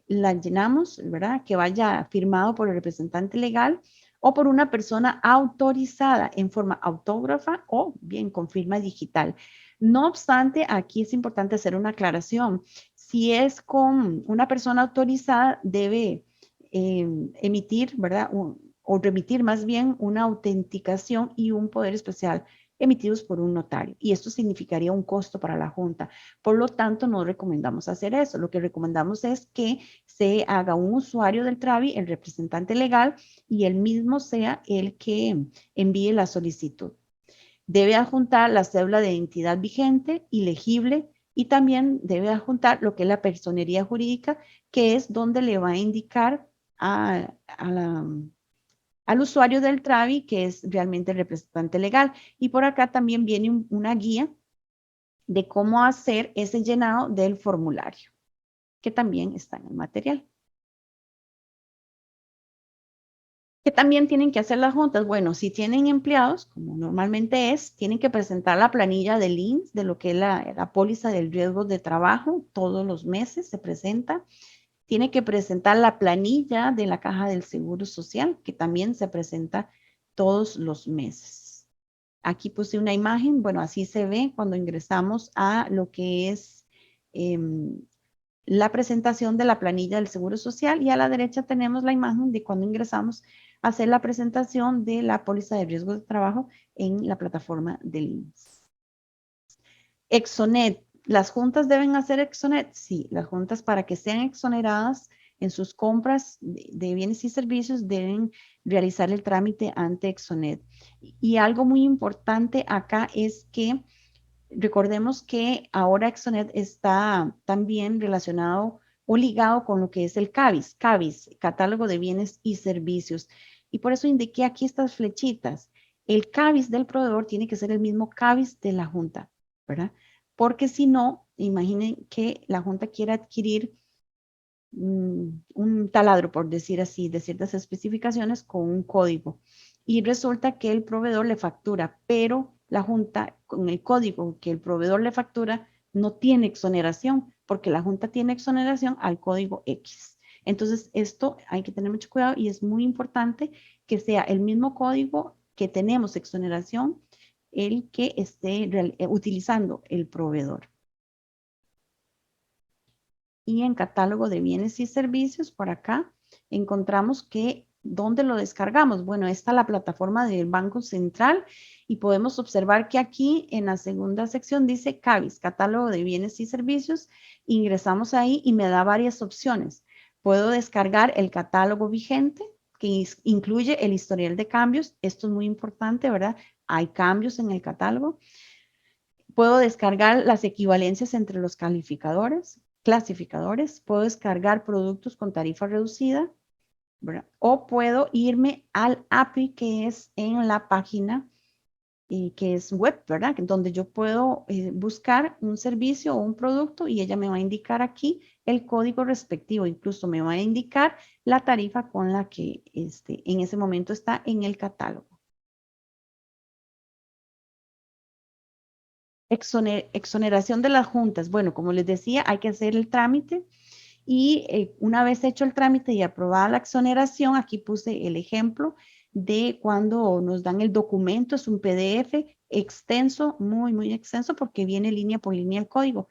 La llenamos, ¿verdad? Que vaya firmado por el representante legal o por una persona autorizada en forma autógrafa o bien con firma digital. No obstante, aquí es importante hacer una aclaración. Si es con una persona autorizada, debe emitir, ¿verdad? O remitir más bien una autenticación y un poder especial emitidos por un notario. Y esto significaría un costo para la Junta. Por lo tanto, no recomendamos hacer eso. Lo que recomendamos es que se haga un usuario del TRAVI, el representante legal, y él mismo sea el que envíe la solicitud. Debe adjuntar la cédula de identidad vigente y legible y también debe adjuntar lo que es la personería jurídica, que es donde le va a indicar al usuario del TRAVI que es realmente el representante legal. Y por acá también viene una guía de cómo hacer ese llenado del formulario, que también está en el material. ¿Qué también tienen que hacer las juntas? Bueno, si tienen empleados, como normalmente es, tienen que presentar la planilla del INSS, de lo que es la póliza del riesgo de trabajo, todos los meses se presenta. Tiene que presentar la planilla de la caja del Seguro Social, que también se presenta todos los meses. Aquí puse una imagen, bueno, así se ve cuando ingresamos a lo que es la presentación de la planilla del Seguro Social y a la derecha tenemos la imagen de cuando ingresamos a hacer la presentación de la póliza de riesgo de trabajo en la plataforma del INSS. Exonet. ¿Las juntas deben hacer Exonet? Sí, las juntas para que sean exoneradas en sus compras de bienes y servicios deben realizar el trámite ante Exonet. Y algo muy importante acá es que recordemos que ahora Exonet está también relacionado o ligado con lo que es el CABIS, CABIS, Catálogo de Bienes y Servicios. Y por eso indiqué aquí estas flechitas. El CABIS del proveedor tiene que ser el mismo CABIS de la Junta, ¿verdad? Porque si no, imaginen que la Junta quiera adquirir un taladro, por decir así, de ciertas especificaciones con un código. Y resulta que el proveedor le factura, pero la Junta, con el código que el proveedor le factura, no tiene exoneración, porque la Junta tiene exoneración al código X. Entonces, esto hay que tener mucho cuidado y es muy importante que sea el mismo código que tenemos exoneración el que esté utilizando el proveedor. Y en catálogo de bienes y servicios, por acá, encontramos que, ¿dónde lo descargamos? Bueno, esta es la plataforma del Banco Central y podemos observar que aquí en la segunda sección dice CABIS, catálogo de bienes y servicios. Ingresamos ahí y me da varias opciones. Puedo descargar el catálogo vigente, que incluye el historial de cambios. Esto es muy importante, ¿verdad? Hay cambios en el catálogo. Puedo descargar las equivalencias entre los clasificadores. Puedo descargar productos con tarifa reducida, ¿verdad? O puedo irme al API que es en la página que es web, ¿verdad? Donde yo puedo buscar un servicio o un producto y ella me va a indicar aquí el código respectivo. Incluso me va a indicar la tarifa con la que en ese momento está en el catálogo. Exoneración de las juntas. Bueno, como les decía, hay que hacer el trámite y una vez hecho el trámite y aprobada la exoneración, aquí puse el ejemplo de cuando nos dan el documento, es un PDF extenso, muy, muy extenso, porque viene línea por línea el código.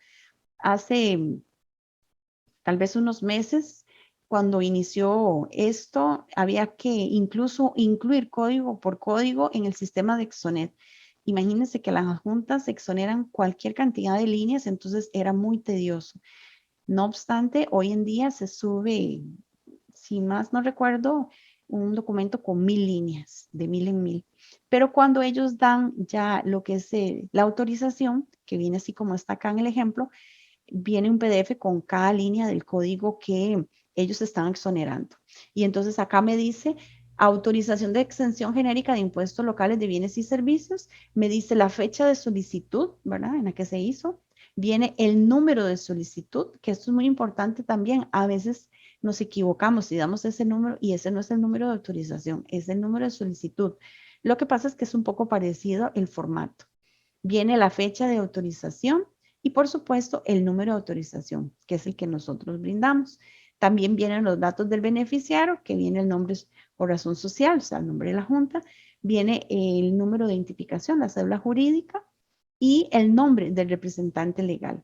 Hace tal vez unos meses, cuando inició esto, había que incluso incluir código por código en el sistema de Exonet. Imagínense que las juntas exoneran cualquier cantidad de líneas, entonces era muy tedioso. No obstante, hoy en día se sube, si más no recuerdo, un documento con 1000 líneas, de 1000 en 1000. Pero cuando ellos dan ya lo que es la autorización, que viene así como está acá en el ejemplo, viene un PDF con cada línea del código que ellos están exonerando. Y entonces acá me dice autorización de exención genérica de impuestos locales de bienes y servicios, me dice la fecha de solicitud, ¿verdad? En la que se hizo. Viene el número de solicitud, que esto es muy importante también. A veces nos equivocamos y damos ese número y ese no es el número de autorización, es el número de solicitud. Lo que pasa es que es un poco parecido el formato. Viene la fecha de autorización y por supuesto el número de autorización, que es el que nosotros brindamos. También vienen los datos del beneficiario, que viene el nombre o razón social, o sea, el nombre de la junta. Viene el número de identificación, la cédula jurídica y el nombre del representante legal.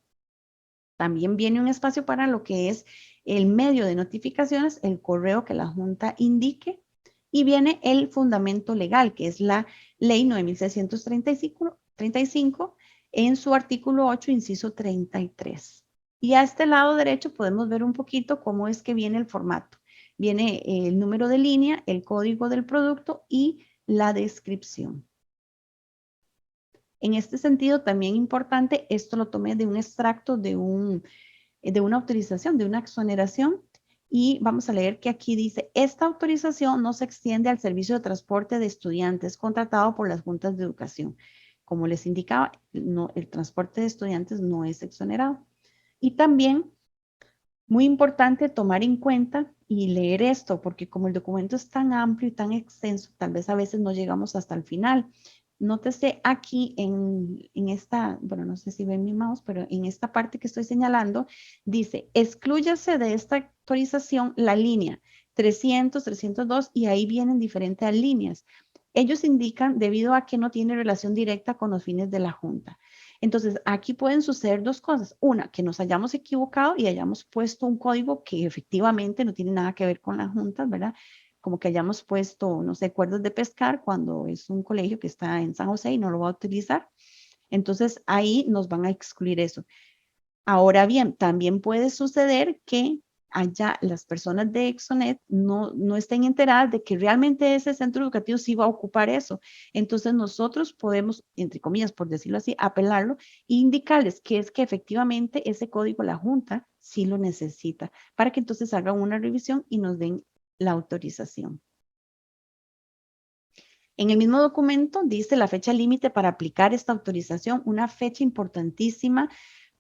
También viene un espacio para lo que es el medio de notificaciones, el correo que la junta indique. Y viene el fundamento legal, que es la ley 9635 en su artículo 8, inciso 33. Y a este lado derecho podemos ver un poquito cómo es que viene el formato. Viene el número de línea, el código del producto y la descripción. En este sentido, también importante, esto lo tomé de un extracto de una autorización, de una exoneración, y vamos a leer que aquí dice, esta autorización no se extiende al servicio de transporte de estudiantes contratado por las juntas de educación. Como les indicaba, no, el transporte de estudiantes no es exonerado. Y también, muy importante tomar en cuenta y leer esto, porque como el documento es tan amplio y tan extenso, tal vez a veces no llegamos hasta el final. Nótese aquí en esta, bueno, no sé si ven mi mouse, pero en esta parte que estoy señalando, dice, exclúyase de esta autorización la línea 300, 302 y ahí vienen diferentes líneas. Ellos indican debido a que no tiene relación directa con los fines de la junta. Entonces, aquí pueden suceder dos cosas. Una, que nos hayamos equivocado y hayamos puesto un código que efectivamente no tiene nada que ver con las juntas, ¿verdad? Como que hayamos puesto, no sé, cuerdas de pescar cuando es un colegio que está en San José y no lo va a utilizar. Entonces, ahí nos van a excluir eso. Ahora bien, también puede suceder que allá las personas de Exonet no estén enteradas de que realmente ese centro educativo sí va a ocupar eso. Entonces nosotros podemos, entre comillas, por decirlo así, apelarlo e indicarles que es que efectivamente ese código la Junta sí lo necesita para que entonces hagan una revisión y nos den la autorización. En el mismo documento dice la fecha límite para aplicar esta autorización, una fecha importantísima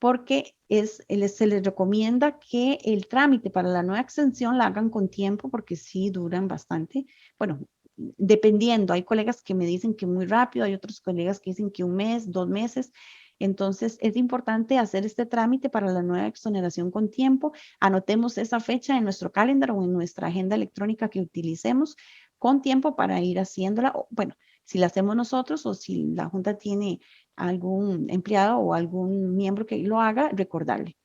porque se les recomienda que el trámite para la nueva extensión la hagan con tiempo porque sí duran bastante. Bueno, dependiendo, hay colegas que me dicen que muy rápido, hay otros colegas que dicen que un mes, 2 meses. Entonces, es importante hacer este trámite para la nueva exoneración con tiempo. Anotemos esa fecha en nuestro calendario o en nuestra agenda electrónica que utilicemos con tiempo para ir haciéndola. Bueno, Si la hacemos nosotros o si la Junta tiene algún empleado o algún miembro que lo haga, recordarle.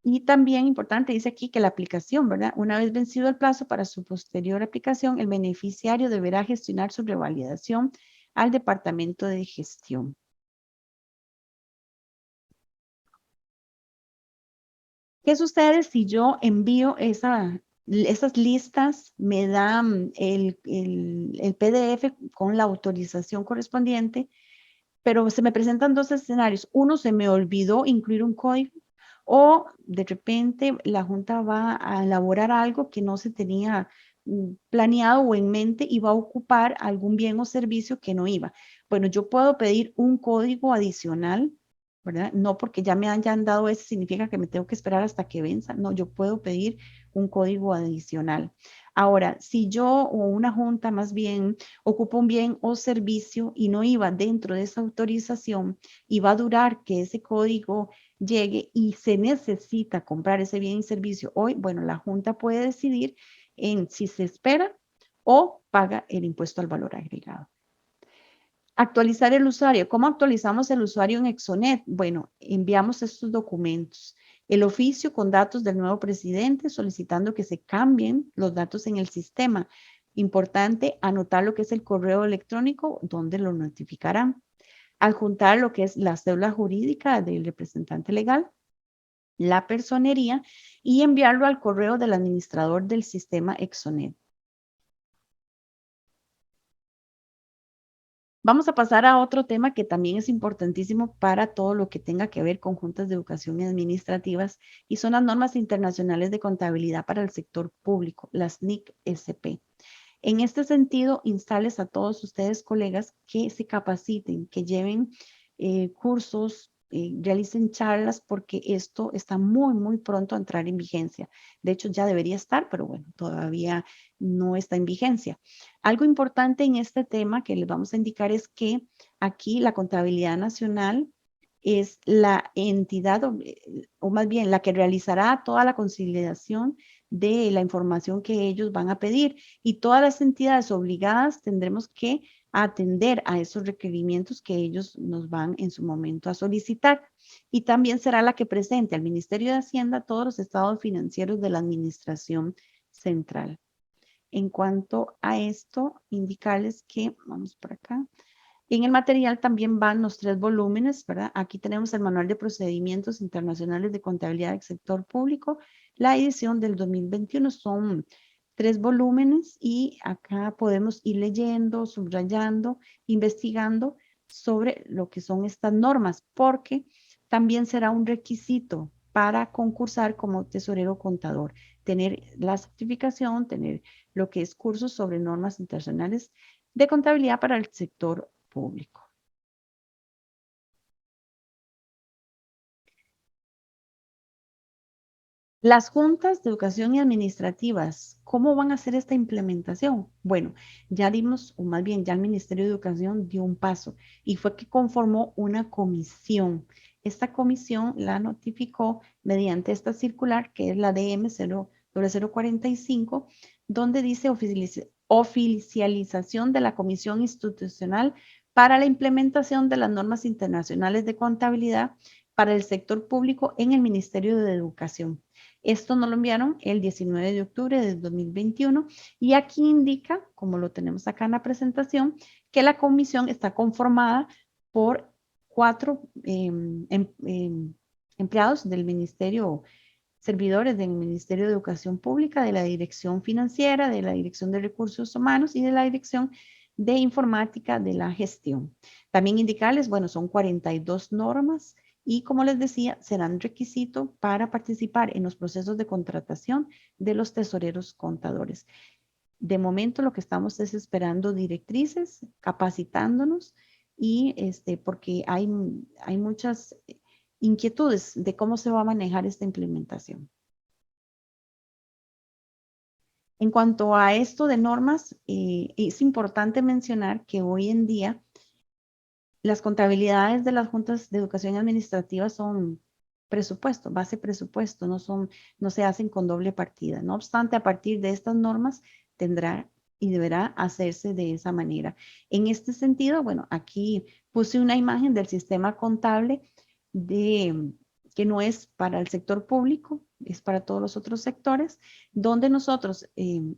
Y también importante, dice aquí que la aplicación, ¿verdad? Una vez vencido el plazo para su posterior aplicación, el beneficiario deberá gestionar su revalidación al Departamento de Gestión. ¿Qué sucede si yo envío esas listas, me dan el PDF con la autorización correspondiente, pero se me presentan dos escenarios? Uno, se me olvidó incluir un código o de repente la Junta va a elaborar algo que no se tenía planeado o en mente y va a ocupar algún bien o servicio que no iba. Bueno, yo puedo pedir un código adicional, ¿verdad? No porque ya me hayan dado ese significa que me tengo que esperar hasta que venza. No, yo puedo pedir un código adicional. Ahora, si yo o una junta más bien ocupa un bien o servicio y no iba dentro de esa autorización y va a durar que ese código llegue y se necesita comprar ese bien y servicio hoy, bueno, la junta puede decidir en si se espera o paga el impuesto al valor agregado. Actualizar el usuario. ¿Cómo actualizamos el usuario en Exonet? Bueno, enviamos estos documentos. El oficio con datos del nuevo presidente solicitando que se cambien los datos en el sistema. Importante anotar lo que es el correo electrónico donde lo notificarán. Adjuntar lo que es la cédula jurídica del representante legal, la personería y enviarlo al correo del administrador del sistema Exonet. Vamos a pasar a otro tema que también es importantísimo para todo lo que tenga que ver con juntas de educación y administrativas y son las normas internacionales de contabilidad para el sector público, las NIC-SP. En este sentido, instales a todos ustedes, colegas, que se capaciten, que lleven cursos, realicen charlas, porque esto está muy pronto a entrar en vigencia. De hecho, ya debería estar, pero bueno, todavía no está en vigencia. Algo importante en este tema que les vamos a indicar es que aquí la contabilidad nacional es la entidad, o más bien la que realizará toda la conciliación de la información que ellos van a pedir y todas las entidades obligadas tendremos que atender a esos requerimientos que ellos nos van en su momento a solicitar. Y también será la que presente al Ministerio de Hacienda todos los estados financieros de la administración central. En cuanto a esto, indicarles que, vamos por acá, en el material también van los 3 volúmenes, ¿verdad? Aquí tenemos el Manual de Procedimientos Internacionales de Contabilidad del Sector Público, la edición del 2021. Son 3 volúmenes y acá podemos ir leyendo, subrayando, investigando sobre lo que son estas normas, porque también será un requisito para concursar como tesorero contador, tener la certificación, tener lo que es cursos sobre normas internacionales de contabilidad para el sector público. Las juntas de educación y administrativas, ¿cómo van a hacer esta implementación? Bueno, ya dimos, o más bien ya el Ministerio de Educación dio un paso y fue que conformó una comisión. Esta comisión la notificó mediante esta circular, que es la DM 00045, donde dice oficialización de la Comisión Institucional para la implementación de las normas internacionales de contabilidad para el sector público en el Ministerio de Educación. Esto nos lo enviaron el 19 de octubre de 2021 y aquí indica, como lo tenemos acá en la presentación, que la comisión está conformada por 4 empleados del Ministerio, servidores del Ministerio de Educación Pública, de la Dirección Financiera, de la Dirección de Recursos Humanos y de la Dirección de Informática de la Gestión. También indicarles, bueno, son 42 normas y como les decía, serán requisito para participar en los procesos de contratación de los tesoreros contadores. De momento lo que estamos es esperando directrices, capacitándonos y porque hay muchas inquietudes de cómo se va a manejar esta implementación. En cuanto a esto de normas, es importante mencionar que hoy en día las contabilidades de las juntas de educación administrativa son presupuesto, base presupuesto, no se hacen con doble partida. No obstante, a partir de estas normas tendrá y deberá hacerse de esa manera. En este sentido, bueno, aquí puse una imagen del sistema contable que no es para el sector público, es para todos los otros sectores, donde nosotros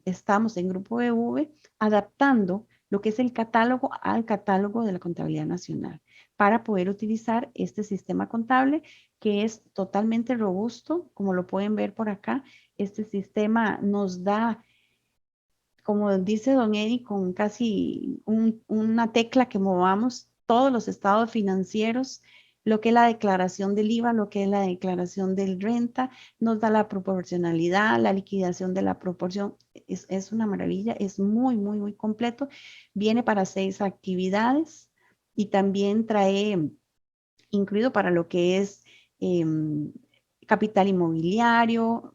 estamos en Grupo EV adaptando lo que es el catálogo al catálogo de la Contabilidad Nacional para poder utilizar este sistema contable que es totalmente robusto, como lo pueden ver por acá. Este sistema nos da, como dice don Eddie, con casi una tecla que movamos todos los estados financieros, lo que es la declaración del IVA, lo que es la declaración del renta, nos da la proporcionalidad, la liquidación de la proporción. Es una maravilla, es muy, muy, muy completo. Viene para 6 actividades y también trae incluido para lo que es capital mobiliario,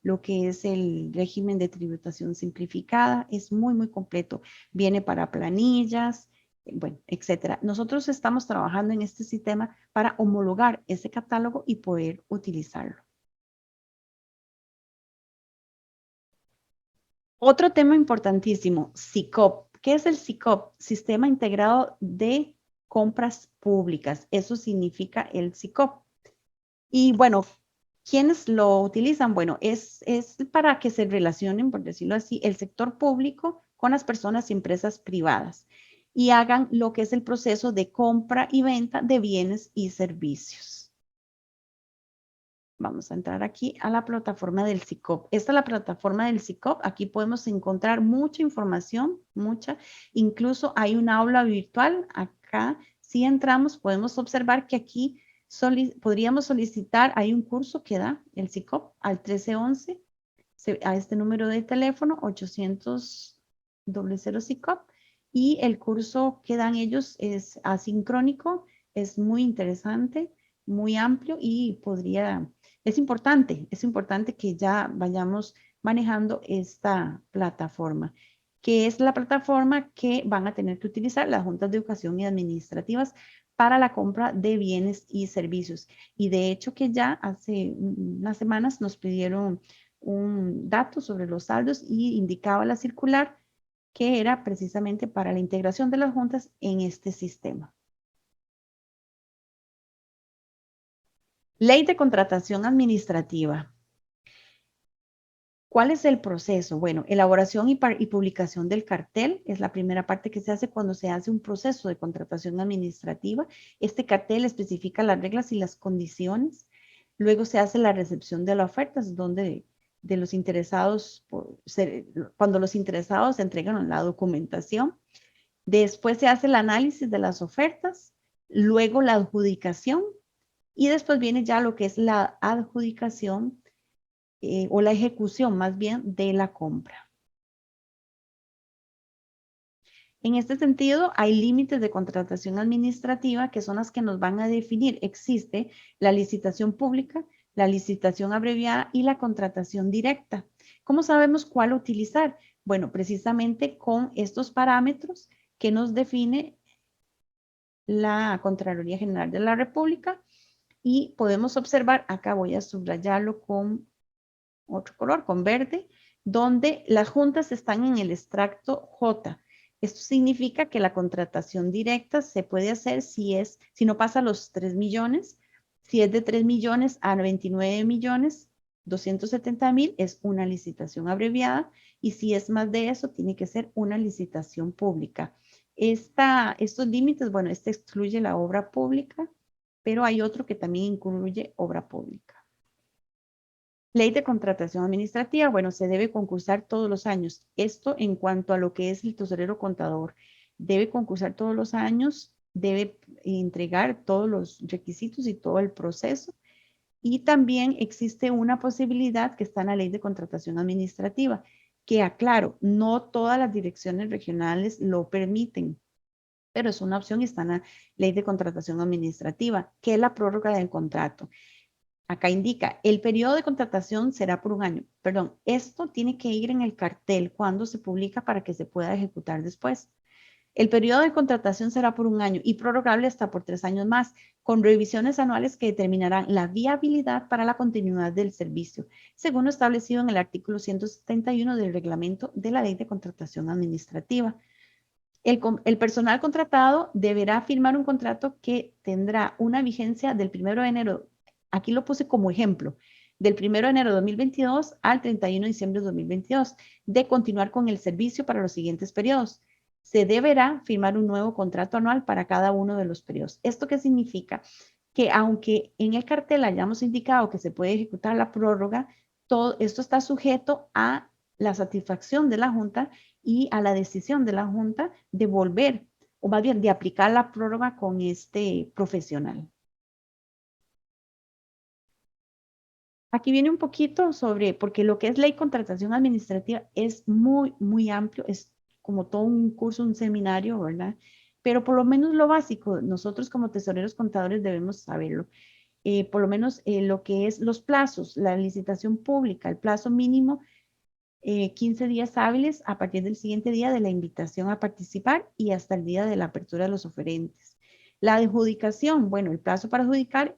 lo que es el régimen de tributación simplificada, es muy, muy completo. Viene para planillas, bueno, etcétera. Nosotros estamos trabajando en este sistema para homologar ese catálogo y poder utilizarlo. Otro tema importantísimo, SICOP. ¿Qué es el SICOP? Sistema Integrado de Compras Públicas. Eso significa el SICOP. Y bueno, ¿quiénes lo utilizan? Bueno, es para que se relacionen, por decirlo así, el sector público con las personas y empresas privadas y hagan lo que es el proceso de compra y venta de bienes y servicios. Vamos a entrar aquí a la plataforma del SICOP. Esta es la plataforma del SICOP. Aquí podemos encontrar mucha información, mucha. Incluso hay un aula virtual. Acá, si entramos, podemos observar que aquí podríamos solicitar, hay un curso que da el SICOP al 1311, a este número de teléfono, 800 00 SICOP. Y el curso que dan ellos es asincrónico, es muy interesante, muy amplio y es importante que ya vayamos manejando esta plataforma, que es la plataforma que van a tener que utilizar las juntas de educación y administrativas para la compra de bienes y servicios. Y de hecho que ya hace unas semanas nos pidieron un dato sobre los saldos y indicaba la circular que era precisamente para la integración de las juntas en este sistema. Ley de contratación administrativa. ¿Cuál es el proceso? Bueno, elaboración y publicación del cartel es la primera parte que se hace cuando se hace un proceso de contratación administrativa. Este cartel especifica las reglas y las condiciones. Luego se hace la recepción de las ofertas, donde de los interesados, cuando los interesados entregan la documentación. Después se hace el análisis de las ofertas, luego la adjudicación y después viene ya lo que es la adjudicación o la ejecución más bien de la compra. En este sentido, hay límites de contratación administrativa que son las que nos van a definir. Existe la licitación pública, la licitación abreviada y la contratación directa. ¿Cómo sabemos cuál utilizar? Bueno, precisamente con estos parámetros que nos define la Contraloría General de la República y podemos observar, acá voy a subrayarlo con otro color, con verde, donde las juntas están en el extracto J. Esto significa que la contratación directa se puede hacer si no pasa los 3 millones, si es de 3 millones a 29 millones, 270,000 es una licitación abreviada y si es más de eso tiene que ser una licitación pública. Estos límites, bueno, este excluye la obra pública, pero hay otro que también incluye obra pública. Ley de contratación administrativa, bueno, se debe concursar todos los años. Esto en cuanto a lo que es el tesorero contador. Debe concursar todos los años, debe entregar todos los requisitos y todo el proceso. Y también existe una posibilidad que está en la ley de contratación administrativa, que aclaro, no todas las direcciones regionales lo permiten, pero es una opción y está en la ley de contratación administrativa, que es la prórroga del contrato. Acá indica, el periodo de contratación será por un año. Perdón, esto tiene que ir en el cartel cuando se publica para que se pueda ejecutar después. El periodo de contratación será por 1 año y prorrogable hasta por 3 años más, con revisiones anuales que determinarán la viabilidad para la continuidad del servicio, según lo establecido en el artículo 171 del reglamento de la Ley de Contratación Administrativa. El personal contratado deberá firmar un contrato que tendrá una vigencia del 1 de enero, aquí lo puse como ejemplo, del 1 de enero de 2022 al 31 de diciembre de 2022, de continuar con el servicio para los siguientes periodos. Se deberá firmar un nuevo contrato anual para cada uno de los periodos. ¿Esto qué significa? Que aunque en el cartel hayamos indicado que se puede ejecutar la prórroga, todo esto está sujeto a la satisfacción de la Junta y a la decisión de la Junta de volver, o más bien de aplicar la prórroga con este profesional. Aquí viene un poquito sobre, porque lo que es ley de contratación administrativa es muy, muy amplio, es como todo un curso, un seminario, ¿verdad? Pero por lo menos lo básico, nosotros como tesoreros contadores debemos saberlo. Por lo menos lo que es los plazos, la licitación pública, el plazo mínimo 15 días hábiles a partir del siguiente día de la invitación a participar y hasta el día de la apertura de los oferentes. La adjudicación, bueno, el plazo para adjudicar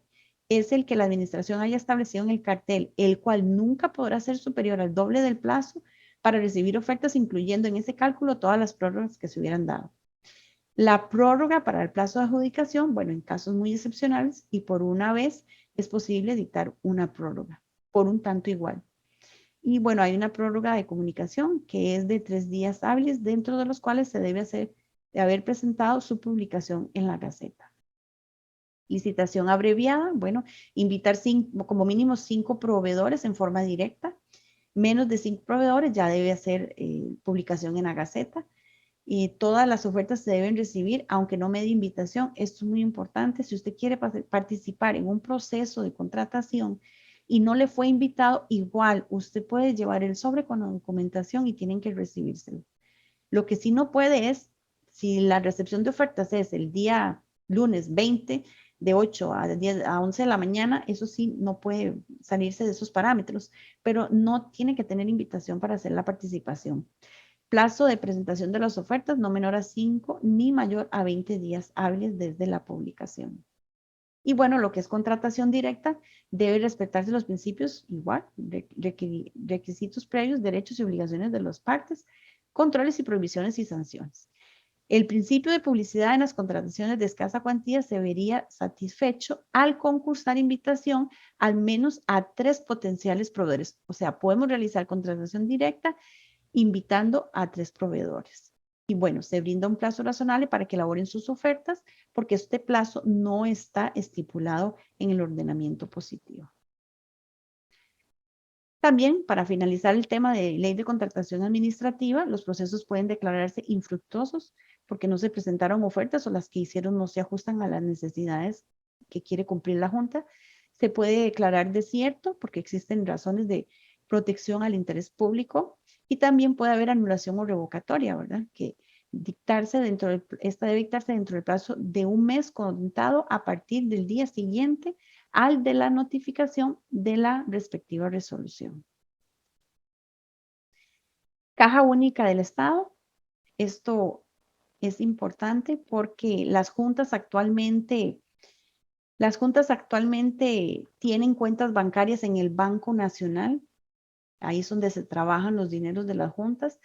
es el que la administración haya establecido en el cartel, el cual nunca podrá ser superior al doble del plazo para recibir ofertas, incluyendo en ese cálculo todas las prórrogas que se hubieran dado. La prórroga para el plazo de adjudicación, bueno, en casos muy excepcionales y por una vez es posible dictar una prórroga por un tanto igual. Y bueno, hay una prórroga de comunicación que es de 3 días hábiles, dentro de los cuales se debe de haber presentado su publicación en la Gaceta. Licitación abreviada, bueno, invitar como mínimo 5 proveedores en forma directa. Menos de 5 proveedores ya debe hacer publicación en la Gaceta. Y todas las ofertas se deben recibir, aunque no medie invitación. Esto es muy importante. Si usted quiere participar en un proceso de contratación y no le fue invitado, igual usted puede llevar el sobre con la documentación y tienen que recibírselo. Lo que sí no puede es, si la recepción de ofertas es el día lunes 20 de 8 a 11 de la mañana, eso sí no puede salirse de esos parámetros, pero no tiene que tener invitación para hacer la participación. Plazo de presentación de las ofertas no menor a 5 ni mayor a 20 días hábiles desde la publicación. Y bueno, lo que es contratación directa, debe respetarse los principios igual, requisitos previos, derechos y obligaciones de las partes, controles y prohibiciones y sanciones. El principio de publicidad en las contrataciones de escasa cuantía se vería satisfecho al concursar invitación al menos a 3 potenciales proveedores. O sea, podemos realizar contratación directa invitando a 3 proveedores. Y bueno, se brinda un plazo razonable para que elaboren sus ofertas, porque este plazo no está estipulado en el ordenamiento positivo. También, para finalizar el tema de ley de contratación administrativa, los procesos pueden declararse infructuosos porque no se presentaron ofertas o las que hicieron no se ajustan a las necesidades que quiere cumplir la Junta. Se puede declarar desierto porque existen razones de protección al interés público y también puede haber anulación o revocatoria, ¿verdad? Que esta debe dictarse dentro del plazo de 1 mes contado a partir del día siguiente al de la notificación de la respectiva resolución. Caja única del Estado. Esto es importante porque las juntas actualmente tienen cuentas bancarias en el Banco Nacional. Ahí es donde se trabajan los dineros de las juntas.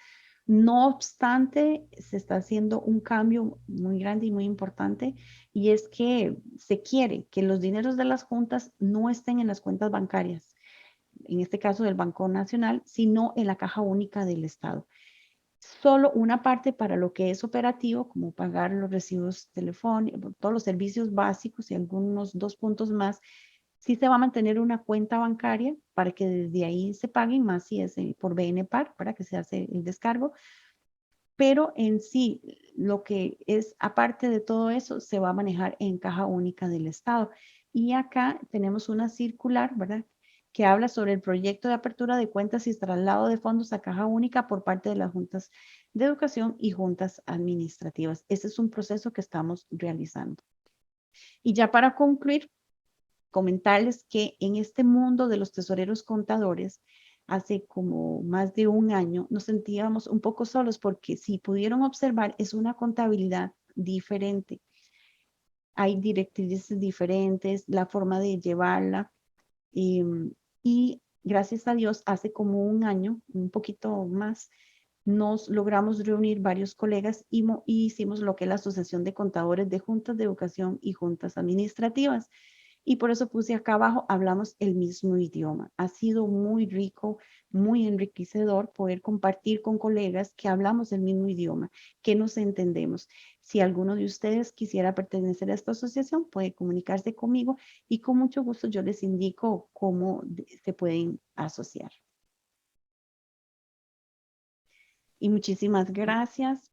No obstante, se está haciendo un cambio muy grande y muy importante, y es que se quiere que los dineros de las juntas no estén en las cuentas bancarias, en este caso del Banco Nacional, sino en la Caja Única del Estado. Solo una parte para lo que es operativo, como pagar los recibos telefónicos, todos los servicios básicos y algunos 2 puntos más, sí se va a mantener una cuenta bancaria para que desde ahí se paguen, más si es por BNPAR, para que se hace el descargo. Pero en sí, lo que es aparte de todo eso, se va a manejar en Caja Única del Estado. Y acá tenemos una circular, ¿verdad?, que habla sobre el proyecto de apertura de cuentas y traslado de fondos a Caja Única por parte de las juntas de educación y juntas administrativas. Este es un proceso que estamos realizando. Y ya para concluir, comentarles que en este mundo de los tesoreros contadores hace como más de un año, nos sentíamos un poco solos porque si pudieron observar, es una contabilidad diferente. Hay directrices diferentes, la forma de llevarla. Y gracias a Dios, hace como un año, un poquito más, nos logramos reunir varios colegas y hicimos lo que es la Asociación de Contadores de Juntas de Educación y Juntas Administrativas. Y por eso puse acá abajo, hablamos el mismo idioma. Ha sido muy rico, muy enriquecedor poder compartir con colegas que hablamos el mismo idioma, que nos entendemos. Si alguno de ustedes quisiera pertenecer a esta asociación, puede comunicarse conmigo y con mucho gusto yo les indico cómo se pueden asociar. Y muchísimas gracias